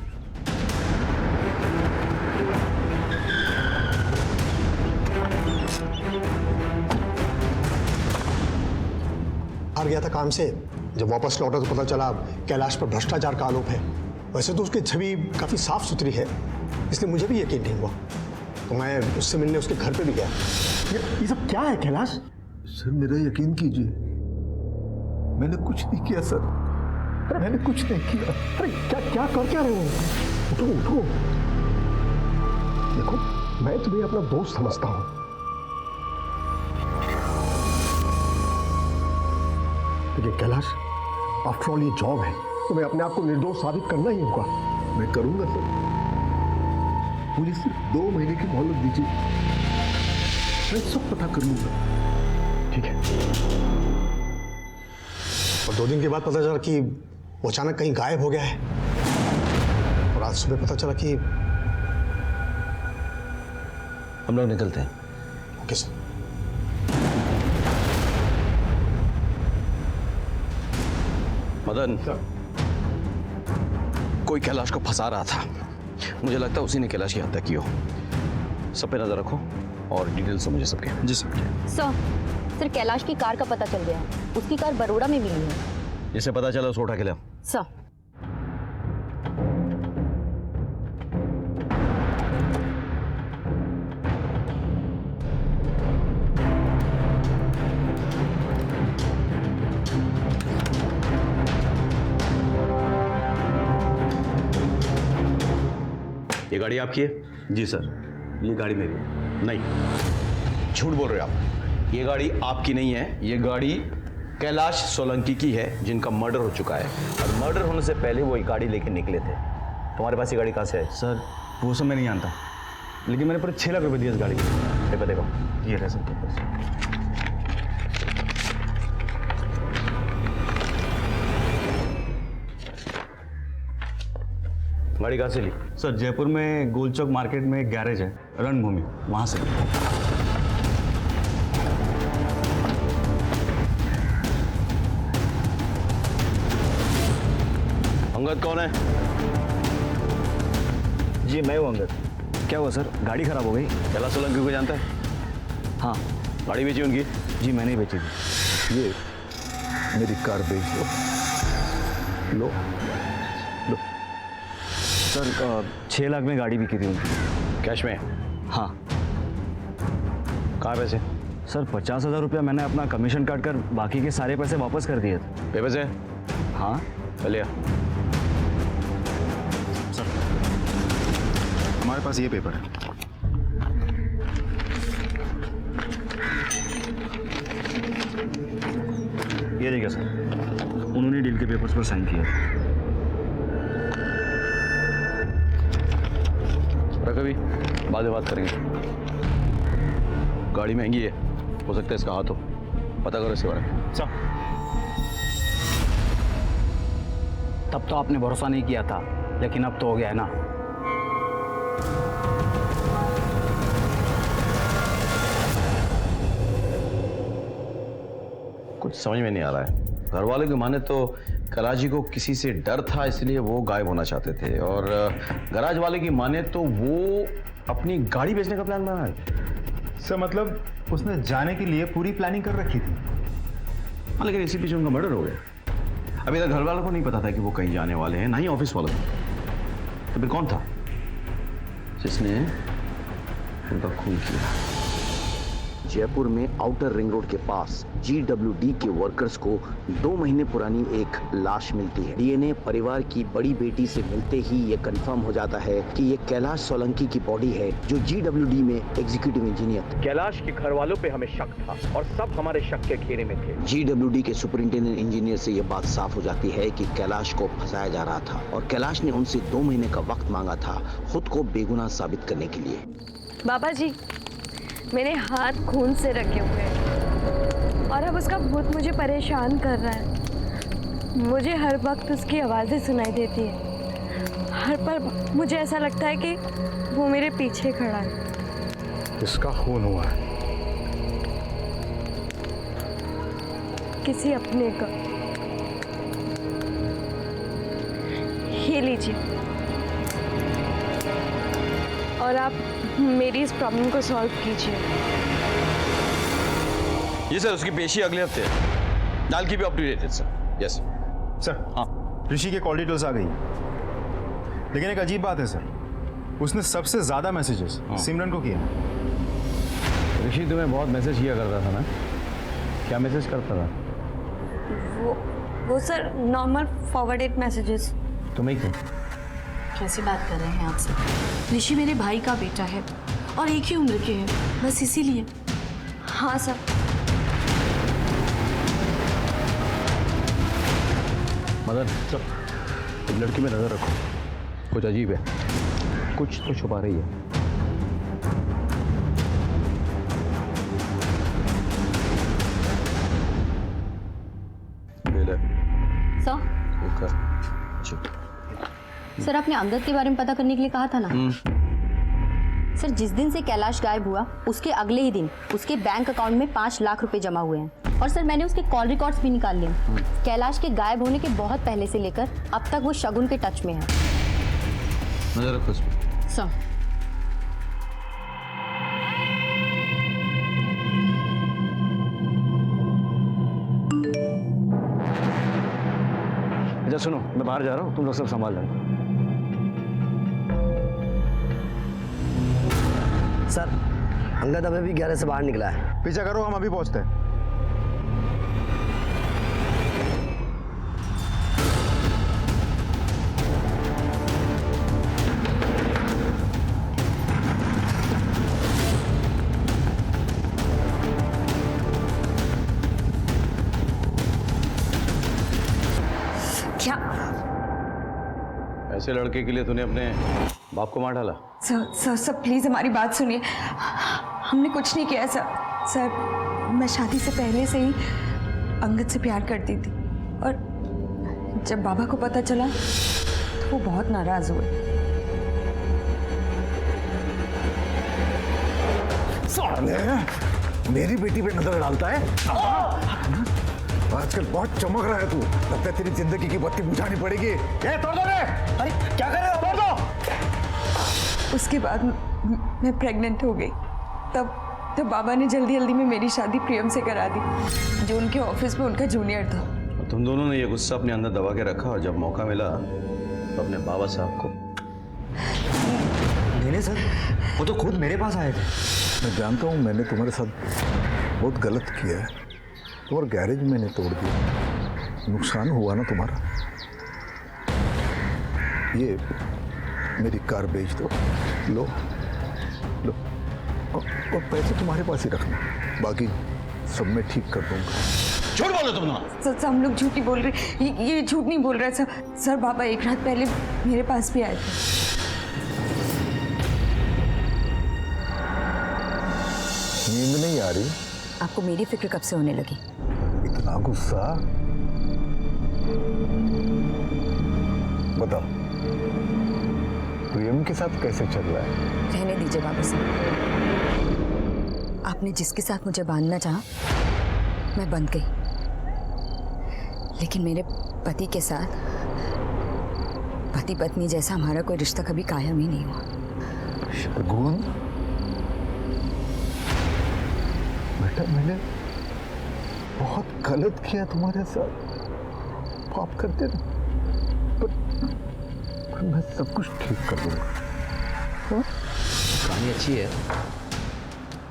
हार गया था काम से, जब वापस लौटा तो पता चला कैलाश पर भ्रष्टाचार का आरोप है। वैसे तो उसकी छवि काफ़ी साफ सुथरी है, इसलिए मुझे भी यकीन नहीं हुआ, तो मैं उससे मिलने उसके घर पे भी गया। ये सब क्या है कैलाश? सर मेरा यकीन कीजिए, मैंने कुछ नहीं किया सर, मैंने कुछ नहीं किया। अरे क्या कर क्या रहे हो? उठो उठो। देखो मैं तुम्हें अपना दोस्त समझता हूँ। देखिए कैलाश, आफ्टर ऑल ये जॉब है, तुम्हें अपने आप को निर्दोष साबित करना ही होगा। मैं करूंगा सर, मुझे सिर्फ 2 महीने की मोहलत दीजिए, मैं सब पता कर लूंगा। ठीक है। और 2 दिन के बाद पता चला कि वो अचानक कहीं गायब हो गया है, और आज सुबह पता चला कि हम लोग निकलते हैं। Okay sir. मदन, कोई कैलाश को फंसा रहा था। मुझे लगता है उसी ने कैलाश की हत्या की हो। सब पे नजर रखो और डिटेल्स मुझे सबके। जी सर। सर कैलाश की कार का पता चल गया है, उसकी कार बड़ौदा में मिली है। जिसे पता चला उसको उठा के ले आओ। सर ये गाड़ी आपकी है? जी सर, ये गाड़ी मेरी है। नहीं, झूठ बोल रहे हो आप। ये गाड़ी आपकी नहीं है, ये गाड़ी कैलाश सोलंकी की है, जिनका मर्डर हो चुका है। और मर्डर होने से पहले वो ये गाड़ी लेके निकले थे। तुम्हारे पास ये गाड़ी कहाँ से है? सर वो सब मैं नहीं जानता, लेकिन मैंने पूरे 6 लाख रुपए दिए इस गाड़ी के। पेपर देखो। ये रहे सर पेपर। गाड़ी कहाँ से ली? सर जयपुर में गोलचौक मार्केट में एक गैरेज है, रणभूमि, वहां से। अंगद कौन है? जी मैं हूँ अंगद। क्या हुआ सर, गाड़ी खराब हो गई? कैलाश सोलंकी को जानता है? हाँ। गाड़ी बेची उनकी? जी मैंने ही बेची थी। ये मेरी कार बेच लो। लो सर 6 लाख में गाड़ी बिकी थी उनकी। कैश में? हाँ। कहाँ पैसे? सर 50,000 रुपया मैंने अपना कमीशन काट कर बाकी के सारे पैसे वापस कर दिए थे। पेपर से? हाँ। चलिए। सर हमारे पास ये पेपर है। ये देखिए सर, उन्होंने डील के पेपर्स पर साइन किया। कभी बाद में बात करेंगे। गाड़ी महंगी है, हो सकता है इसका हाथ हो। पता करो इसके बारे में। सर तब तो आपने भरोसा नहीं किया था, लेकिन अब तो हो गया है ना। कुछ समझ में नहीं आ रहा है। घर वालों की माने तो कैलाश जी को किसी से डर था, इसलिए वो गायब होना चाहते थे, और गराज वाले की माने तो वो अपनी गाड़ी बेचने का प्लान बना है। सर मतलब उसने जाने के लिए पूरी प्लानिंग कर रखी थी। हाँ, लेकिन इसी बीच उनका मर्डर हो गया। अभी तक घर वालों को नहीं पता था कि वो कहीं जाने वाले हैं, ना ही ऑफिस वालों को। तो फिर कौन था जिसने उनका खून किया? जयपुर में आउटर रिंग रोड के पास GWD के वर्कर्स को 2 महीने पुरानी एक लाश मिलती है। डीएनए परिवार की बड़ी बेटी से मिलते ही ये कंफर्म हो जाता है कि ये कैलाश सोलंकी की बॉडी है, जो GWD में एग्जीक्यूटिव इंजीनियर थे। कैलाश के घर वालों पे हमें शक था और सब हमारे शक के घेरे में थे। GWD के सुपरिंटेंडेंट इंजीनियर से ये बात साफ हो जाती है कि कैलाश को फंसाया जा रहा था और कैलाश ने उनसे 2 महीने का वक्त मांगा था खुद को बेगुनाह साबित करने के लिए। बाबा जी, मेरे हाथ खून से रखे हुए हैं और अब उसका भूत मुझे परेशान कर रहा है। मुझे हर वक्त उसकी आवाज़ें सुनाई देती है। हर पल मुझे ऐसा लगता है कि वो मेरे पीछे खड़ा है। किसका खून हुआ है? किसी अपने का। ये लीजिए और आप मेरी इस प्रॉब्लम को सॉल्व कीजिए। ये सर उसकी पेशी अगले हफ्ते है। नाल की भी अपडेटेड सर। Yes sir. हाँ, ऋषि के कॉल डिटेल्स आ गई, लेकिन एक अजीब बात है सर, उसने सबसे ज्यादा मैसेजेस सिमरन को किए। ऋषि तुम्हें बहुत मैसेज किया करता था ना? क्या मैसेज करता था? वो सर नॉर्मल फॉरवर्डेड मैसेजेस। तुम्हें क्यों? कैसी बात कर रहे हैं आप सब? ऋषि मेरे भाई का बेटा है और एक ही उम्र के हैं, बस इसीलिए। हाँ सर। मदन, इस लड़की में नजर रखो, कुछ अजीब है, कुछ तो छुपा रही है। सर, आपने अंगद के बारे में पता करने के लिए कहा था ना? सर, जिस दिन से कैलाश गायब हुआ उसके अगले ही दिन उसके बैंक अकाउंट में 5 लाख रुपए जमा हुए हैं और सर मैंने उसके कॉल रिकॉर्ड्स भी निकाल लिए। कैलाश के गायब होने के बहुत पहले से लेकर अब तक वो शगुन के टच में है। नजर रखो सर। अच्छा सुनो, मैं बाहर जा रहा हूँ, तुम लोग सब संभाल लेना। सर, अंगद अभी भी 11 से बाहर निकला है। पीछा करो, हम अभी पहुंचते हैं। क्या? ऐसे लड़के के लिए तूने अपने बाप को मार डाला? सर प्लीज़ हमारी बात सुनिए। हमने कुछ नहीं किया सर। मैं शादी से पहले से ही अंगद से प्यार करती थी और जब बाबा को पता चला तो वो बहुत नाराज़ हुए। साले, मेरी बेटी पे नजर डालता है? आजकल बहुत चमक रहा है तू, लगता है तेरी जिंदगी की बत्ती बुझानी पड़ेगी। ये तोड़ दो रे! अरे क्या कर रहे हो? तोड़ दो! उसके बाद मैं प्रेग्नेंट हो गई। तब बाबा ने जल्दी में मेरी शादी प्रियम से करा दी, जो उनके ऑफिस में उनका जूनियर था। तुम दोनों ने ये गुस्सा अपने अंदर दबा के रखा और जब मौका मिला तो अपने बाबा साहब को। नहीं सर, वो तो खुद मेरे पास आए थे। मैं जानता हूँ मैंने तुम्हारे साथ बहुत गलत किया है, तुम्हारा गैरेज मैंने तोड़ दिया, नुकसान हुआ ना तुम्हारा। ये मेरी कार बेच दो, लो और पैसे तुम्हारे पास ही रखना, बाकी सब मैं ठीक कर दूंगा। झूठ बोलो तुम ना। सर हम लोग झूठ नहीं बोल रहे, ये झूठ नहीं बोल रहे सर। बाबा एक रात पहले मेरे पास भी आए थे। नींद नहीं आ रही? आपको मेरी फिक्र कब से होने लगी? इतना गुस्सा? बताओ, प्रियम के साथ कैसे चल रहा है? रहने दीजिए बाबा साहब। आपने जिसके साथ मुझे बांधना चाहा, मैं बंध गई, लेकिन मेरे पति के साथ पति पत्नी जैसा हमारा कोई रिश्ता कभी कायम ही नहीं हुआ। शगुन, बेटा मैंने बहुत गलत किया तुम्हारे साथ। आप कर देना, पर मैं सब कुछ ठीक कर दूंगा। कहानी अच्छी है,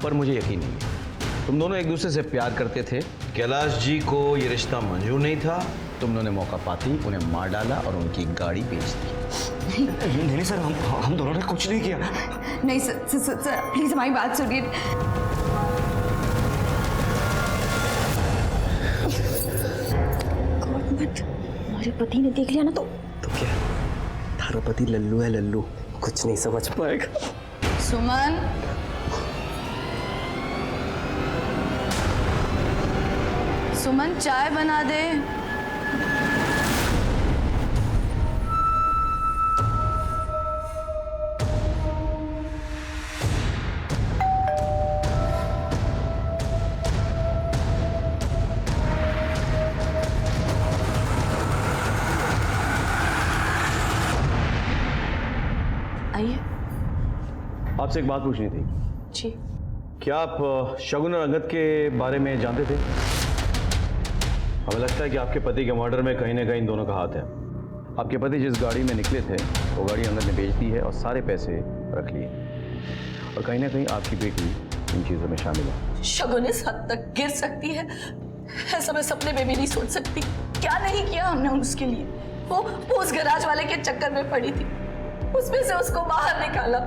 पर मुझे यकीन नहीं है। तुम दोनों एक दूसरे से प्यार करते थे, कैलाश जी को ये रिश्ता मंजूर नहीं था, तुम दोनों ने मौका पाती उन्हें मार डाला और उनकी गाड़ी बेच दी। नहीं सर, हम दोनों ने कुछ नहीं किया। नहीं सर प्लीज हमारी बात सुनिए। हमारे पति ने देख लिया ना तो क्या थारा पति लल्लू है, लल्लू कुछ नहीं समझ पाएगा। सुमन, सुमन चाय बना दे। आइए। आपसे एक बात पूछनी थी। जी। क्या आप शगुन और अंगद के बारे में जानते थे? हमें लगता है कि आपके पति के मर्डर में कहीं ना कहीं दोनों का हाथ है। आपके पति जिस गाड़ी में निकले थे वो गाड़ी अंगद ने बेच दी है और सारे पैसे रख लिए, और कहीं ना कहीं आपकी बेटी इन चीज़ों में शामिल है। शगुन इस हद तक गिर सकती है ऐसा मैं सपने में भी नहीं सोच सकती। क्या नहीं किया हमने उसके लिए। वो उस गैराज वाले के चक्कर में पड़ी थी, उसमें से उसको बाहर निकाला,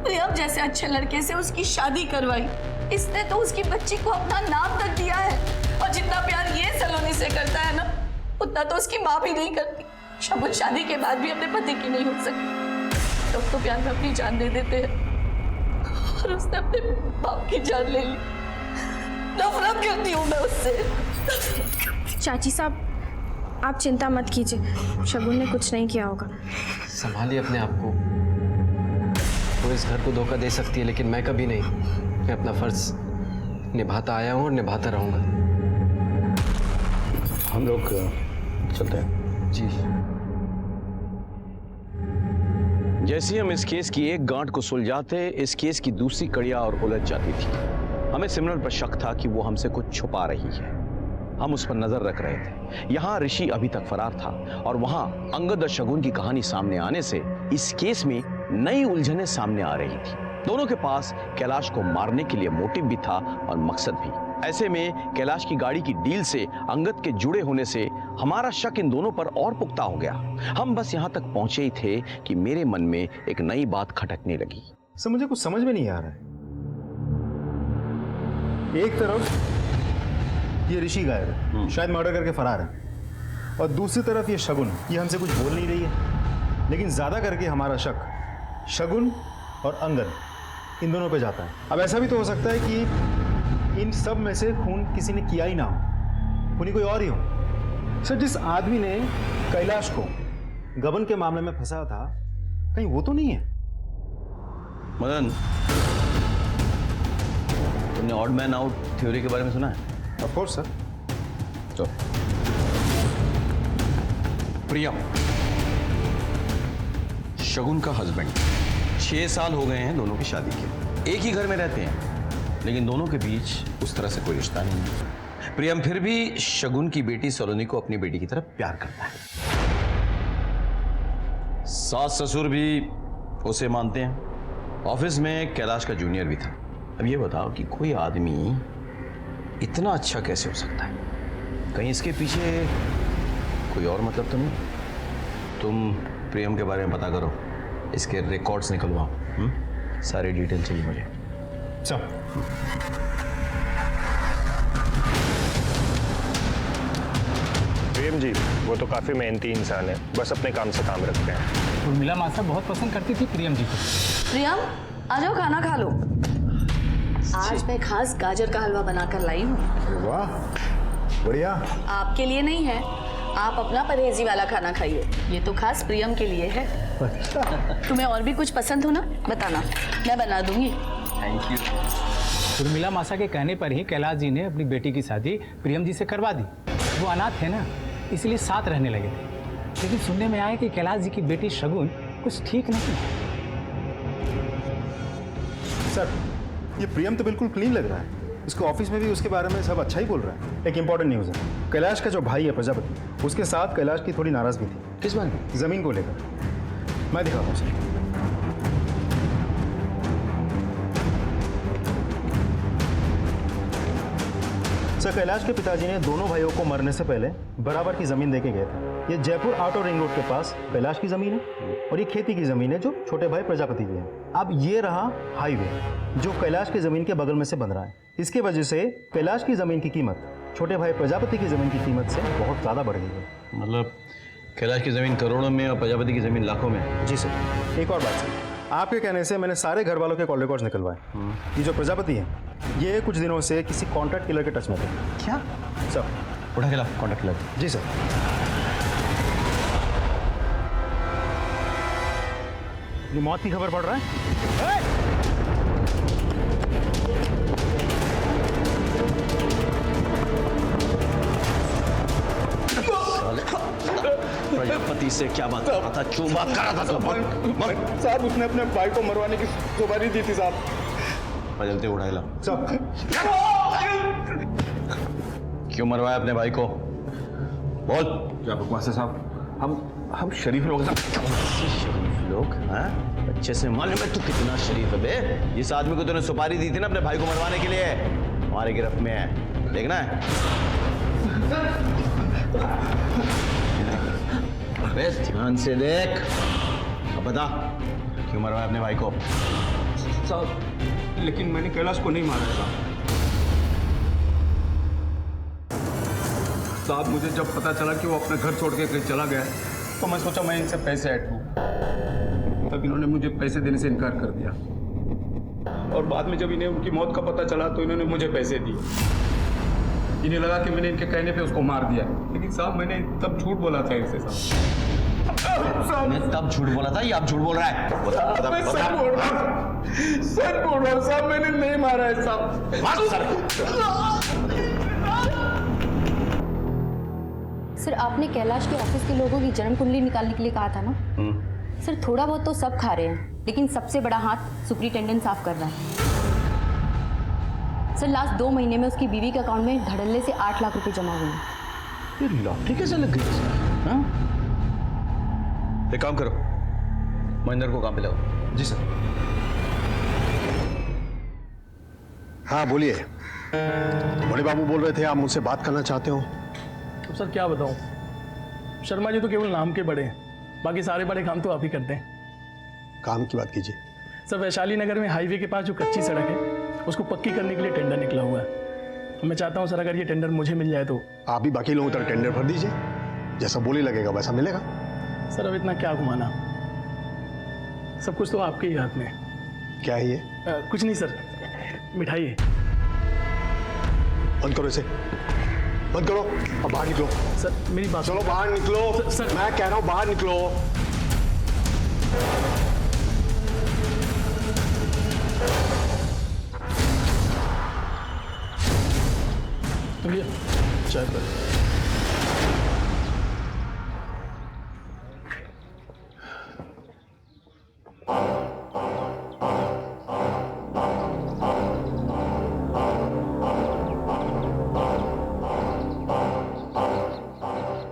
प्रियम जैसे अच्छे लड़के से उसकी शादी करवाई। इसने तो उसकी बच्ची को अपना नाम तक दिया है, और जितना प्यार ये सलोनी से करता है ना, उतना तो उसकी माँ भी नहीं करती। शगुन शादी के बाद भी अपने पति की नहीं हो सकी। लोग तो प्यार में अपनी जान दे देते हैं, और उसने अपने बाप की जान ले ली। नफरत करती हूँ मैं उससे। चाची साहब आप चिंता मत कीजिए, शगुन ने कुछ नहीं किया होगा। संभालिए अपने आप को। वो इस घर को धोखा दे सकती है, लेकिन मैं कभी नहीं। मैं अपना फर्ज निभाता आया हूँ और निभाता रहूंगा। हम लोग चलते हैं। जी। जैसे हम इस केस की एक गांठ को सुलझाते, इस केस की दूसरी कड़ियां और उलझ जाती थी। हमें सिमरन पर शक था कि वो हमसे कुछ छुपा रही है। हम उस पर नजर रख रहे थे। यहाँ ऋषि अभी तक फरार था, और वहां अंगद और शगुन की कहानी सामने आने से इस केस में नई उलझनें सामने आ रही थी। दोनों के पास कैलाश को मारने के लिए मोटिव भी था और मकसद भी। ऐसे में कैलाश की गाड़ी की डील से अंगद के जुड़े होने से हमारा शक इन दोनों पर और पुख्ता हो गया। हम बस यहाँ तक पहुंचे ही थे कि मेरे मन में एक नई बात खटकने लगी। सर मुझे कुछ समझ में नहीं आ रहा है। एक तरफ ये ऋषि गायब है, शायद मर्डर करके फरार है, और दूसरी तरफ ये शगुन, ये हमसे कुछ बोल नहीं रही है। लेकिन ज्यादा करके हमारा शक शगुन और अंगद इन दोनों पे जाता है। अब ऐसा भी तो हो सकता है कि इन सब में से खून किसी ने किया ही ना हो, खूनी कोई और ही हो। सर जिस आदमी ने कैलाश को गबन के मामले में फंसाया था, कहीं वो तो नहीं है? मदन, तुमने ऑड मैन आउट थ्योरी के बारे में सुना है? Of course sir. तो प्रियम शगुन का हस्बैंड, 6 साल हो गए हैं दोनों की शादी के। एक ही घर में रहते हैं, लेकिन दोनों के बीच उस तरह से कोई रिश्ता नहीं है। प्रियम फिर भी शगुन की बेटी सलोनी को अपनी बेटी की तरफ प्यार करता है। सास ससुर भी उसे मानते हैं। ऑफिस में कैलाश का जूनियर भी था। अब ये बताओ कि कोई आदमी इतना अच्छा कैसे हो सकता है? कहीं इसके पीछे कोई और मतलब तो नहीं? तुम प्रियम के बारे में पता करो, इसके रिकॉर्ड्स निकलवाओ। सारी डिटेल चाहिए मुझे। चल। प्रियम जी वो तो काफी मेहनती इंसान है, बस अपने काम से काम रखते हैं। उर्मिला मासा बहुत पसंद करती थी प्रियम जी को। प्रियम आ जाओ, खाना खा लो। आज मैं खास गाजर का हलवा बनाकर लाई हूँ। वाह बढ़िया। आपके लिए नहीं है, आप अपना परहेजी वाला खाना खाइए। ये तो खास प्रियम के लिए है। तुम्हें और भी कुछ पसंद हो ना, बताना, मैं बना दूंगी। Thank you. उर्मिला मासा के कहने पर ही कैलाश जी ने अपनी बेटी की शादी प्रियम जी से करवा दी। वो अनाथ थे ना, इसलिए साथ रहने लगे थे। लेकिन सुनने में आया कि कैलाश जी की बेटी शगुन कुछ ठीक नहीं है। सर ये प्रियम तो बिल्कुल क्लीन लग रहा है। इसको ऑफिस में भी उसके बारे में सब अच्छा ही बोल रहा है। एक इंपॉर्टेंट न्यूज़ है, कैलाश का जो भाई है प्रजापति, उसके साथ कैलाश की थोड़ी नाराजगी थी। किस बात में? जमीन को लेकर। मैं दिखाता हूँ सर। सर, कैलाश के पिताजी ने दोनों भाइयों को मरने से पहले बराबर की जमीन देके गए थे। ये जयपुर आउटर रिंग रोड के पास कैलाश की जमीन है और ये खेती की जमीन है जो छोटे भाई प्रजापति की है। अब ये रहा हाईवे जो कैलाश की जमीन के बगल में से बन रहा है। इसके वजह से कैलाश की जमीन की कीमत छोटे भाई प्रजापति की जमीन की कीमत से बहुत ज़्यादा बढ़ गई है। मतलब कैलाश की जमीन करोड़ों में और प्रजापति की जमीन लाखों में? जी सर। एक और बात सर, आपके कहने से मैंने सारे घर वालों के कॉल रिकॉर्ड्स निकलवाए। ये जो प्रजापति है ये कुछ दिनों से किसी कॉन्ट्रैक्ट किलर के टच में थे। क्या सर? उठा के ला कॉन्ट्रैक्ट किलर। जी सर। ये मौत की खबर पड़ रहा है। प्रजापति से क्या बात कर रहा था? क्यों बात कर रहा था? साहब उसने अपने भाई को मरवाने की सुपारी दी थी साहब। जल्दी उठा के ला। साहब क्यों मरवाया अपने भाई को? बोल। क्या बकवास है साहब? हम शरीफ लोग हैं। शरीफ लोग? हैं? अच्छे से मालूम है तू कितना शरीफ है बे। जिस आदमी को तूने सुपारी दी थी ना अपने भाई को मरवाने के लिए, हमारे गिरफ्त में है। देखना है? बेस ध्यान से देख। अब बता क्यों मरवाया अपने भाई को? साहब लेकिन मैंने कैलाश को नहीं मारा था साहब। मुझे जब पता चला कि वो अपना घर छोड़ के कहीं चला गया तो मैं सोचा मैं इनसे पैसे ऐड लूं। तब इन्होंने मुझे पैसे देने से इनकार कर दिया और बाद में जब इन्हें उनकी मौत का पता चला तो इन्होंने मुझे पैसे दिए। इन्हें लगा कि मैंने इनके कहने पे उसको मार दिया, लेकिन साहब मैंने तब झूठ बोला था इनसे। साहब मैं तब झूठ बोला था या अब झूठ बोल रहा है? मैं सच बोल रहा हूँ, सच बोल रहा हूँ साहब। मैंने नहीं मारा है साहब। सर आपने कैलाश के ऑफिस के लोगों की जन्म कुंडली निकालने के लिए कहा था ना? सर थोड़ा बहुत तो सब खा रहे हैं, लेकिन सबसे बड़ा हाथ सुपरिटेंडेंट साफ कर रहा है। सर लास्ट 2 महीने में उसकी बीवी के अकाउंट में धड़ल्ले से 8 लाख रुपए जमा हुए हैं। ये लॉटरी कैसे लग गई? हाँ? एक काम करो, महेंद्र को काम पे लगाओ। जी सर। हाँ बोलिए। बड़े बाबू बोल रहे थे आप मुझसे बात करना चाहते हो। तो सर क्या बताऊं, शर्मा जी तो केवल नाम के बड़े हैं, बाकी सारे बड़े काम तो आप ही करते हैं। काम की बात कीजिए। सर वैशाली नगर में हाईवे के पास जो कच्ची सड़क है उसको पक्की करने के लिए टेंडर निकला हुआ है। मैं चाहता हूं सर अगर ये टेंडर मुझे मिल जाए तो। आप भी बाकी लोगों तरह टेंडर भर दीजिए, जैसा बोली लगेगा वैसा मिलेगा। सर अब इतना क्या घुमाना, सब कुछ तो आपके ही हाथ में। क्या है ये? कुछ नहीं सर, मिठाई है। बंद करो इसे, बंद करो और बाहर निकलो। सर मेरी बात। चलो बाहर निकलो। सर मैं कह रहा हूं बाहर निकलो। भैया चाय पर।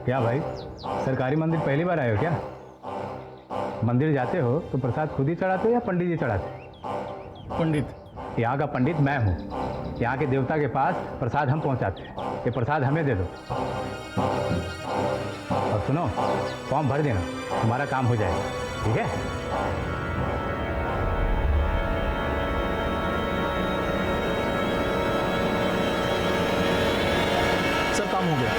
क्या भाई सरकारी मंदिर पहली बार आए हो क्या? मंदिर जाते हो तो प्रसाद खुद ही चढ़ाते हो या पंडित जी चढ़ाते? पंडित। यहाँ का पंडित मैं हूँ। यहाँ के देवता के पास प्रसाद हम पहुँचाते हैं। ये प्रसाद हमें दे दो और सुनो फॉर्म भर देना, तुम्हारा काम हो जाएगा। ठीक है? सब काम हो गया।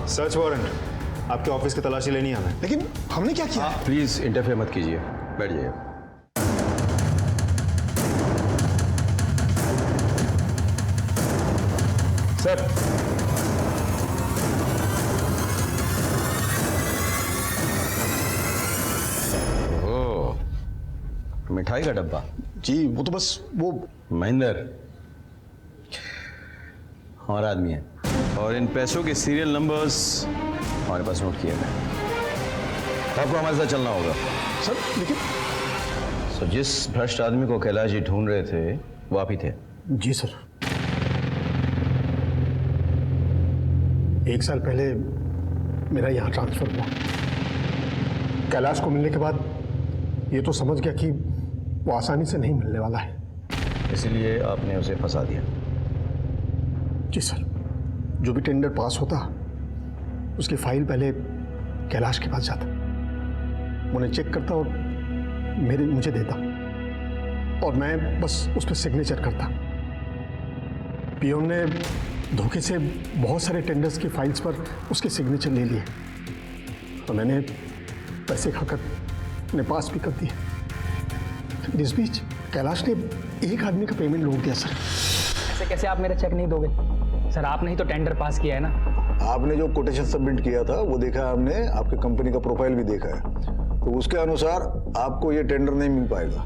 सर्च वारंट आपके ऑफिस की तलाशी लेनी है हमें। लेकिन हमने क्या किया? प्लीज इंटरफेयर मत कीजिए, बैठ जाइए। सर ओह, मिठाई का डब्बा। जी वो तो बस वो महेंद्र हमारा आदमी है और इन पैसों के सीरियल नंबर्स हमारे पास नोट किए गए। आपको हमारे साथ चलना होगा सर। लेकिन तो जिस भ्रष्ट आदमी को कैलाश जी ढूंढ रहे थे वो आप ही थे। जी सर। 1 साल पहले मेरा यहाँ ट्रांसफर हुआ। कैलाश को मिलने के बाद ये तो समझ गया कि वो आसानी से नहीं मिलने वाला है, इसलिए आपने उसे फंसा दिया। जी सर। जो भी टेंडर पास होता उसकी फाइल पहले कैलाश के पास जाता, उन्हें चेक करता और मुझे देता और मैं बस उस पर सिग्नेचर करता। पियोन ने धोखे से बहुत सारे टेंडर्स की फाइल्स पर उसके सिग्नेचर ले लिए तो मैंने पैसे खाकर उन्हें पास भी कर दिए। इस बीच कैलाश ने एक आदमी का पेमेंट रोक दिया। सर ऐसे कैसे आप मेरा चेक नहीं दोगे सर? आपने ही तो टेंडर पास किया है ना। आपने जो कोटेशन सबमिट किया था वो देखा है हमने, आपके कंपनी का प्रोफाइल भी देखा है, तो उसके अनुसार आपको ये टेंडर नहीं मिल पाएगा।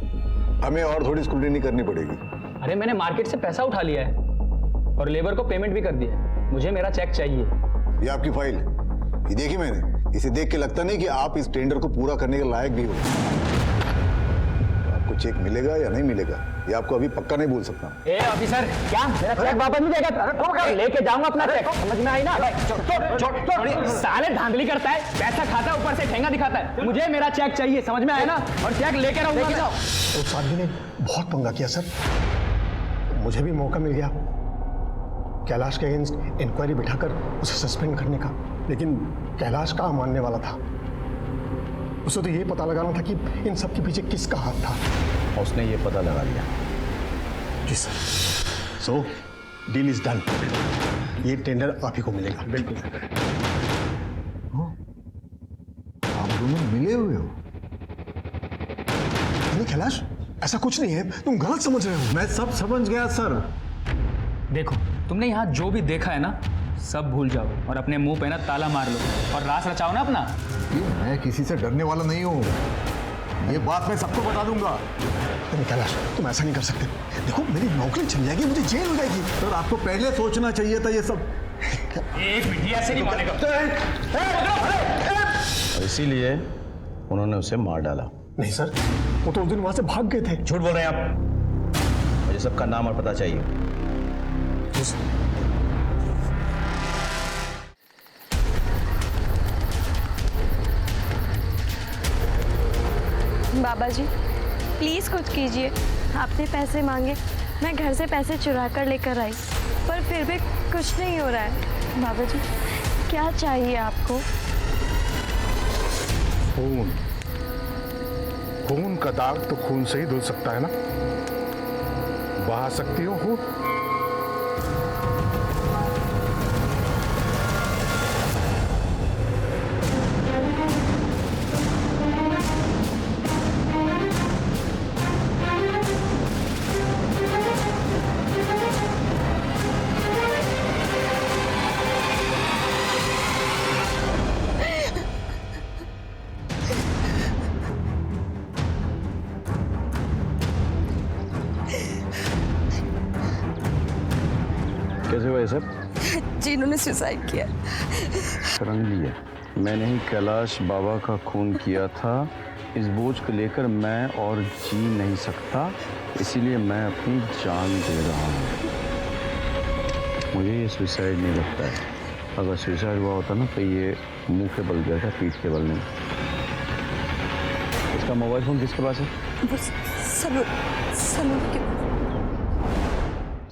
हमें और थोड़ी स्क्रूटिनी करनी पड़ेगी। अरे मैंने मार्केट से पैसा उठा लिया है और लेबर को पेमेंट भी कर दिया। मुझे मेरा चेक चाहिए। ये आपकी फाइल ये देखी मैंने, इसे देख के लगता नहीं कि आप इस टेंडर को पूरा करने के लायक भी हो। आपको चेक मिलेगा या नहीं मिलेगा ये आपको अभी पक्का नहीं बोल सकता। ए ऑफिसर, क्या मेरा चेक वापस नहीं देगा? लेके जाऊंगा अपना चेक, समझ में आई ना? साले धांधली करता है, पैसा खाता है, ऊपर से ठेंगा दिखाता है। मुझे मेरा चेक चाहिए, समझ में आया ना? और चेक लेके रहूंगा। उस आदमी ने बहुत पंगा किया सर। मुझे भी मौका मिल गया कैलाश के अगेंस्ट इंक्वायरी बिठाकर उसे सस्पेंड करने का, लेकिन कैलाश कहाँ मानने वाला था। उसे तो ये पता लगाना था कि इन सब के पीछे किसका हाथ था। उसने ये पता लगा लिया। जी sir. So deal is done. ये टेंडर आप ही को मिलेगा। बिल्कुल। आप दोनों मिले हुए हो? नहीं कैलाश, ऐसा कुछ नहीं है, तुम गलत समझ रहे हो। मैं सब समझ गया सर। देखो तुमने यहाँ जो भी देखा है ना सब भूल जाओ और अपने मुंह पे ना ताला मार लो और रास रचाओ ना अपना। मैं किसी से डरने वाला नहीं हूँ, ये बात मैं सबको बता दूंगा। नहीं कैलाश, तुम ऐसा नहीं कर सकते। देखो मेरी नौकरी चली जाएगी, मुझे जेल हो जाएगी। सर आपको पहले सोचना चाहिए था ये सब। एक मिनट, ऐसे नहीं मानेगा। और इसीलिए उन्होंने उसे मार डाला। नहीं सर, वो तो उस दिन वहां से भाग गए थे। झूठ बोल रहे हैं आप। मुझे सबका नाम और पता चाहिए। बाबा जी प्लीज़ कुछ कीजिए। आपने पैसे मांगे, मैं घर से पैसे चुरा कर लेकर आई, पर फिर भी कुछ नहीं हो रहा है। बाबा जी क्या चाहिए आपको? खून। खून का दाग तो खून से ही धुल सकता है ना? बहा सकती हो खून? कैसे हुआ ये सब? जी इन्होंने सुसाइड किया। रंग लिया। मैंने ही कैलाश बाबा का खून किया था। इस बोझ को लेकर मैं और जी नहीं सकता, इसीलिए मैं अपनी जान दे रहा हूँ। मुझे ये सुसाइड नहीं लगता है। अगर सुसाइड हुआ होता ना तो ये मुंह के बल गया था, पीठ के बल नहीं। इसका मोबाइल फोन किसके पास है? वो सलून के।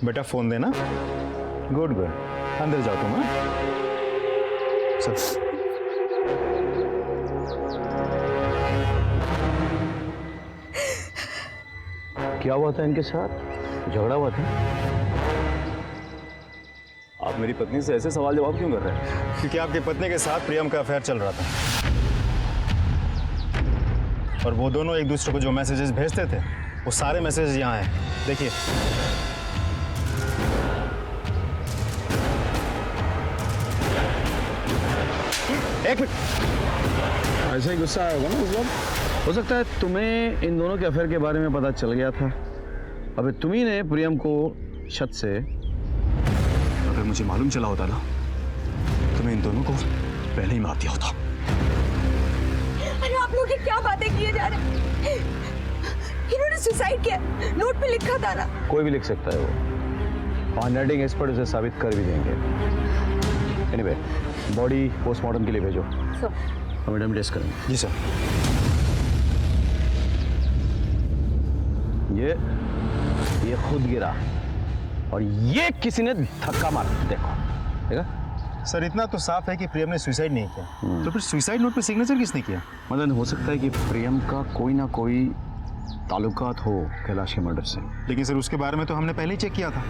बेटा फोन देना। गुड गुड, अंदर जाओ तुम। हाँ सर। क्या हुआ था इनके साथ? झगड़ा हुआ था? आप मेरी पत्नी से ऐसे सवाल जवाब क्यों कर रहे हैं? क्योंकि आपकी पत्नी के साथ प्रियम का अफेयर चल रहा था और वो दोनों एक दूसरे को जो मैसेजेस भेजते थे वो सारे मैसेजेस यहाँ हैं, देखिए। एक मिनट, ऐसा ही गुस्सा आया होगा ना उस वक्त। हो सकता है तुम्हें इन दोनों के अफेयर के बारे में पता चल गया था अबे तुम्ही ने प्रियम को छत से, अगर मुझे मालूम चला होता ना तो मैं इन दोनों को पहले ही मार दिया होता। अरे आप लोग ये क्या बातें किए जा रहे हैं? इन्होंने सुसाइड किया, नोट पे लिखा था ना। कोई भी लिख सकता है वो, और हैंडराइटिंग एक्सपर्ट उसे साबित कर भी देंगे। एनीवे, बॉडी पोस्टमार्टम के लिए भेजो। हम मैडम टेस्ट करेंगे। जी सर। ये खुद गिरा और ये किसी ने धक्का मारा, देखो, देखा? सर इतना तो साफ है कि प्रियम ने सुसाइड नहीं किया, तो फिर सुसाइड नोट पे सिग्नेचर किसने किया? मतलब हो सकता है कि प्रियम का कोई ना कोई ताल्लुकात हो कैलाश के मर्डर से। लेकिन सर उसके बारे में तो हमने पहले ही चेक किया था,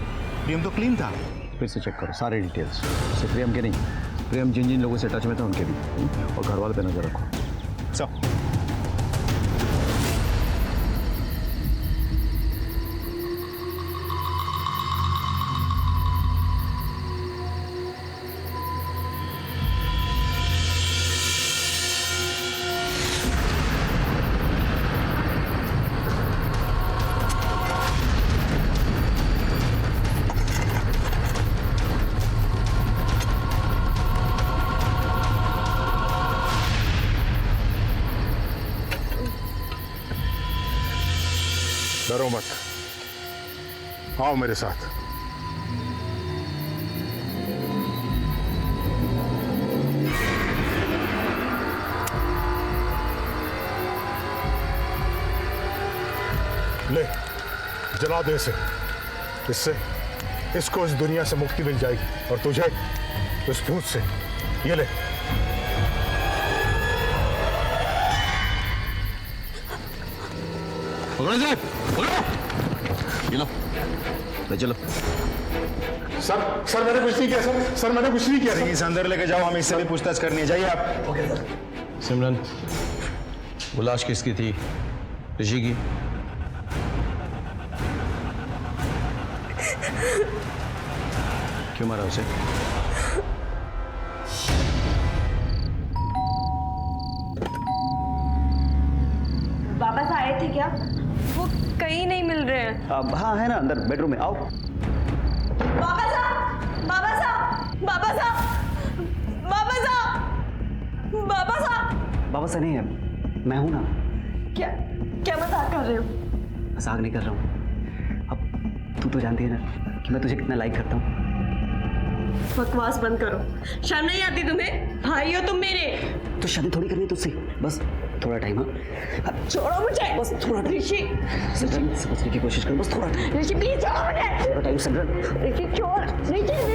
प्रियम तो क्लीन था। फिर से चेक करो सारे डिटेल्स, सिर्फ प्रियम के नहीं, प्रियम जिन जिन लोगों से टच में था उनके भी, और घर वाले पे नजर रखो। सब डरो मत, आओ मेरे साथ। ले, जला दे इसे। इससे इसको इस दुनिया से मुक्ति मिल जाएगी और तुझे इस भूत से। ये ले। ये लो, ले चलो। सर मैंने कुछ नहीं किया सर मैंने कुछ नहीं किया। इस अंदर लेके जाओ, हमें इससे भी पूछताछ करनी है। जाइए आप। Okay sir. सिमरन, वो लाश किसकी थी? ऋषि की? क्यों मारा उसे? वापस आए थे क्या? वो कहीं नहीं मिल रहे हैं। हाँ है ना, अंदर बेडरूम में। आओ। बाबा साहब, बाबा साहब, बाबा साहब, बाबा साहब, बाबा साहब। बाबा से नहीं है, मैं हूं ना। क्या क्या मजाक कर रहे हो? मजाक नहीं कर रहा हूँ। अब तू तो जानती है ना कि मैं तुझे कितना लाइक करता हूँ। बकवास बंद करो, शर्म नहीं आती तुम्हें? भाई हो तुम मेरे। तो शादी थोड़ी करनी है तुझसे, बस थोड़ा टाइम। हाँ छोड़ो मुझे, बस थोड़ा टाइम। ऋषि समझने की कोशिश कर, बस थोड़ा टाइम। ऋषि प्लीज छोड़ो मुझे। थोड़ा टाइम सिमरन। ऋषि छोड़, ऋषि छोड़,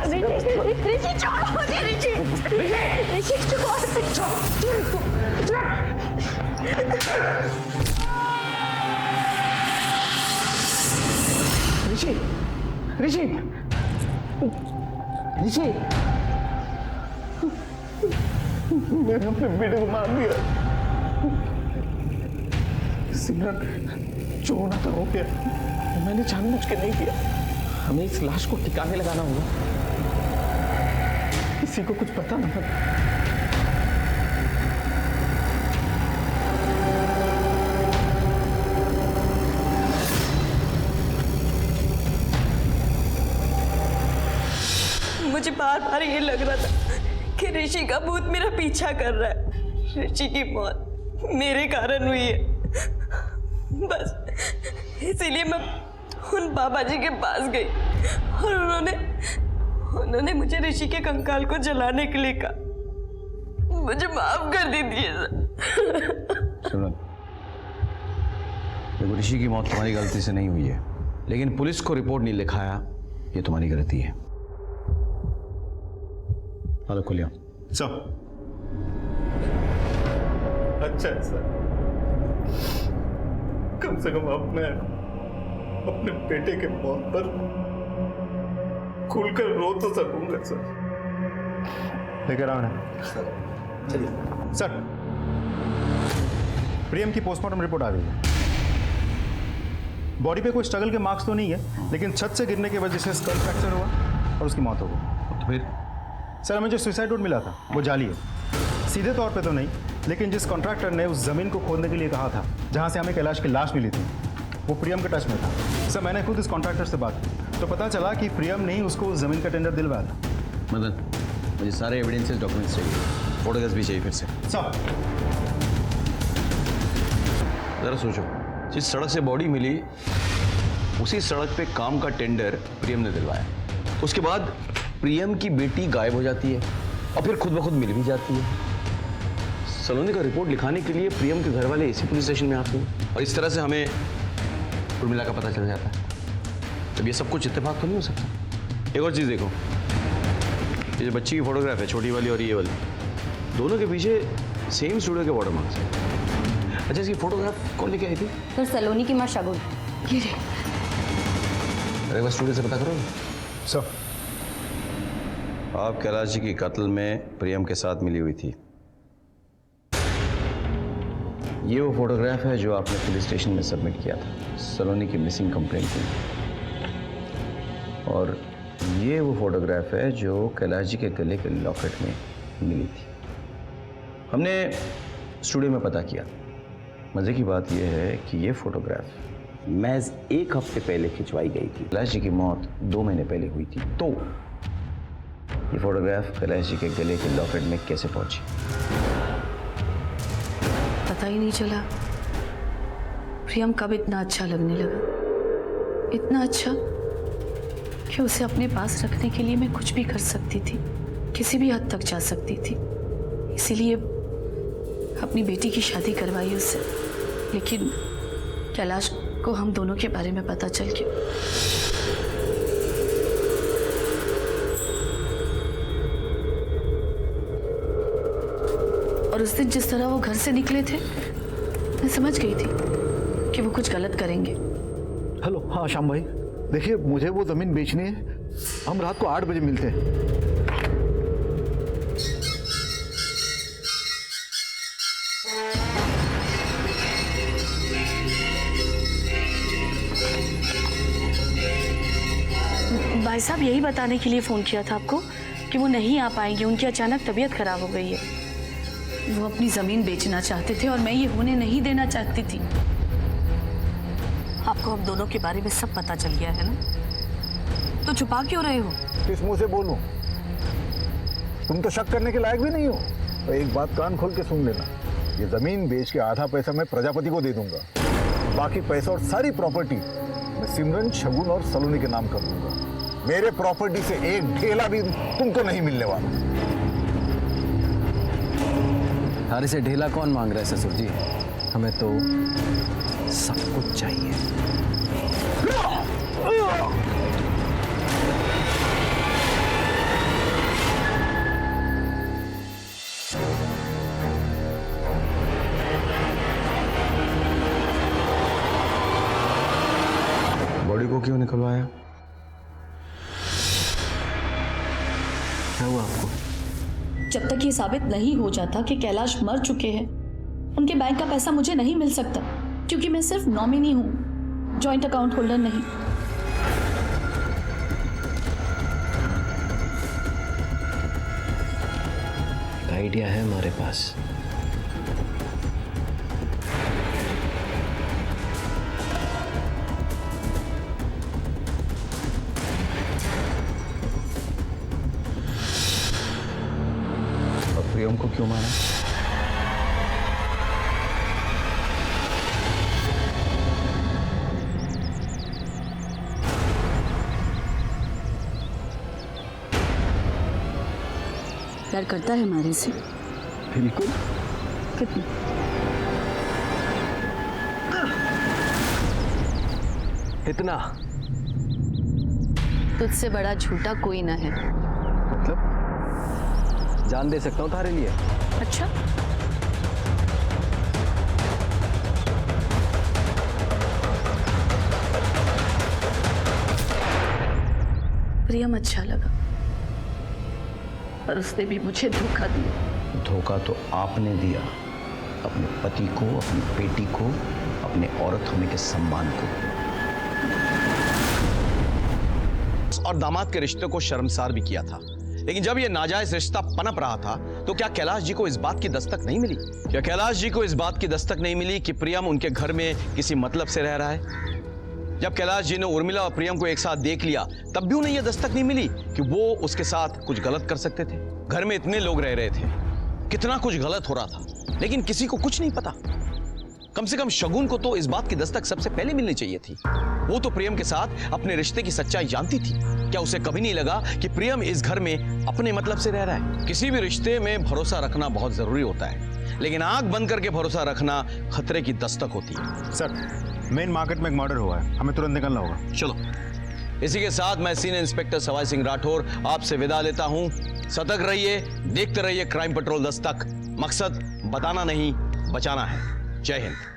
ऋषि छोड़ो मुझे। ऋषि ऋषि मैंने अपने बेटे को मार दिया। सिमरन, जो होना था हो गया। मैंने जानबूझ के नहीं किया। हमें इस लाश को ठिकाने लगाना होगा, किसी को कुछ पता ना पता। मुझे बार बार ये लग रहा था कि ऋषि का भूत मेरा पीछा कर रहा है। ऋषि की मौत मेरे कारण हुई है, बस इसीलिए मैं उन बाबा जी के पास गई और उन्होंने मुझे ऋषि के कंकाल को जलाने के लिए कहा। मुझे माफ कर दीजिए सुनो, देखो ऋषि की मौत तुम्हारी गलती से नहीं हुई है, लेकिन पुलिस को रिपोर्ट नहीं लिखाया, ये तुम्हारी गलती है। हेलो खुलिया सर। अच्छा सर, कम से कम अब मैं अपने बेटे के मौत पर खुलकर रो तो सकूंगा सर। लेकर आओ ना सर। चलिए सर। प्रियम की पोस्टमार्टम रिपोर्ट आ गई है। बॉडी पे कोई स्ट्रगल के मार्क्स तो नहीं है, लेकिन छत से गिरने की वजह से स्कल फ्रैक्चर हुआ और उसकी मौत हो गई। तो फिर सर हमें जो सुसाइड नोट मिला था वो जाली है। सीधे तौर पे तो नहीं, लेकिन जिस कॉन्ट्रैक्टर ने उस जमीन को खोदने के लिए कहा था जहां से हमें कैलाश की लाश मिली थी, वो प्रियम के टच में था। सर मैंने खुद इस कॉन्ट्रैक्टर से बात की तो पता चला कि प्रियम ने ही उसको उस जमीन का टेंडर दिलवाया था। मदन, मुझे सारे एविडेंसेस डॉक्यूमेंट्स चाहिए, फोटोग्राफ्स भी चाहिए फिर से। सर जरा सोचो, जिस सड़क से बॉडी मिली उसी सड़क पे काम का टेंडर प्रियम ने दिलवाया। उसके बाद प्रियम की बेटी गायब हो जाती है और फिर खुद ब खुद मिल भी जाती है। सलोनी का रिपोर्ट लिखाने के लिए प्रियम के घर वाले इसी पुलिस स्टेशन में आते हैं और इस तरह से हमें उर्मिला का पता चल जाता है। अब ये सब कुछ इत्तेफाक तो नहीं हो सकता। एक और चीज़ देखो, ये जो बच्ची की फोटोग्राफ है, छोटी वाली और ये वाली, दोनों के पीछे सेम स्टूडियो के वाटरमार्क्स हैं। अच्छा, इसकी फोटोग्राफ कौन लेके आई थी? सर सलोनी की माँ शगुन। ये अरे बस स्टूडियो से पता करो। सर आप कैलाश जी की कत्ल में प्रियम के साथ मिली हुई थी। ये वो फोटोग्राफ है जो आपने पुलिस स्टेशन में सबमिट किया था सलोनी की मिसिंग कंप्लेंट के लिए, और ये वो फोटोग्राफ है जो कैलाश जी के गले के लॉकेट में मिली थी। हमने स्टूडियो में पता किया। मज़े की बात यह है कि ये फोटोग्राफ महज 1 हफ्ते पहले खिंचवाई गई थी। कैलाश जी की मौत 2 महीने पहले हुई थी, तो ये फोटोग्राफ कैलाश जी के गले के लॉकेट में कैसे पहुंची? पता ही नहीं चला प्रियम कब इतना अच्छा लगने लगा, इतना अच्छा कि उसे अपने पास रखने के लिए मैं कुछ भी कर सकती थी, किसी भी हद तक जा सकती थी। इसीलिए अपनी बेटी की शादी करवाई उससे। लेकिन कैलाश को हम दोनों के बारे में पता चल गया। और उस दिन जिस तरह वो घर से निकले थे, मैं समझ गई थी कि वो कुछ गलत करेंगे। हेलो, हाँ श्याम भाई, देखिए मुझे वो ज़मीन बेचनी है। हम रात को 8 बजे मिलते हैं। भाई साहब, यही बताने के लिए फ़ोन किया था आपको कि वो नहीं आ पाएंगे, उनकी अचानक तबीयत खराब हो गई है। वो अपनी ज़मीन बेचना चाहते थे और मैं ये होने नहीं देना चाहती थी। आपको हम दोनों के बारे में सब पता चल गया है ना, तो छुपा क्यों रहे हो? किस मुंह से बोलूं? तुम तो शक करने के लायक भी नहीं हो। तो एक बात कान खोल के सुन लेना, ये जमीन बेच के आधा पैसा मैं प्रजापति को दे दूंगा, बाकी पैसा और सारी प्रॉपर्टी मैं सिमरन, शगुन और सलोनी के नाम कर दूंगा। मेरे प्रॉपर्टी से एक ढेला भी तुमको नहीं मिलने वाला। थारे से ढेला कौन मांग रहा है ससुर जी? हमें तो सब कुछ चाहिए। बॉडी को क्यों निकलवाया? क्या हुआ आपको? जब तक ये साबित नहीं हो जाता कि कैलाश मर चुके हैं, उनके बैंक का पैसा मुझे नहीं मिल सकता, क्योंकि मैं सिर्फ नॉमिनी हूं, जॉइंट अकाउंट होल्डर नहीं। एक आइडिया है हमारे पास। प्रियम को क्यों मारा? प्यार करता है हमारे से? बिल्कुल। कितना? इतना। तुझसे बड़ा झूठा कोई ना है। मतलब जान दे सकता हूँ थारे लिए। अच्छा, प्रियम अच्छा लगा, पर उसने भी मुझे धोखा दिया। धोखा तो आपने दिया, अपने पति को, अपनी बेटी को, अपने औरत होने के सम्मान को। और दामाद के रिश्ते को शर्मसार भी किया था। लेकिन जब यह नाजायज रिश्ता पनप रहा था, तो क्या कैलाश जी को इस बात की दस्तक नहीं मिली? क्या कैलाश जी को इस बात की दस्तक नहीं मिली कि प्रियम उनके घर में किसी मतलब से रह रहा है? जब कैलाश जी ने उर्मिला और प्रियम को एक साथ देख लिया तब भी उन्हें यह दस्तक नहीं मिली कि वो उसके साथ कुछ गलत कर सकते थे। घर में इतने लोग रह रहे थे, कितना कुछ गलत हो रहा था, लेकिन किसी को कुछ नहीं पता। कम से कम शगुन को तो इस बात की दस्तक सबसे पहले मिलनी चाहिए थी। वो तो प्रियम के साथ अपने रिश्ते की सच्चाई जानती थी। क्या उसे कभी नहीं लगा कि प्रियम इस घर में अपने मतलब से रह रहा है? किसी भी रिश्ते में भरोसा रखना बहुत जरूरी होता है, लेकिन आंख बंद करके भरोसा रखना खतरे की दस्तक होती है। सर, मेन मार्केट में एक मर्डर हुआ है, हमें तुरंत निकलना होगा। चलो, इसी के साथ मैं सीनियर इंस्पेक्टर सवाई सिंह राठौर आपसे विदा लेता हूं। सतर्क रहिए, देखते रहिए क्राइम पेट्रोल दस्तक। मकसद बताना नहीं, बचाना है। जय हिंद।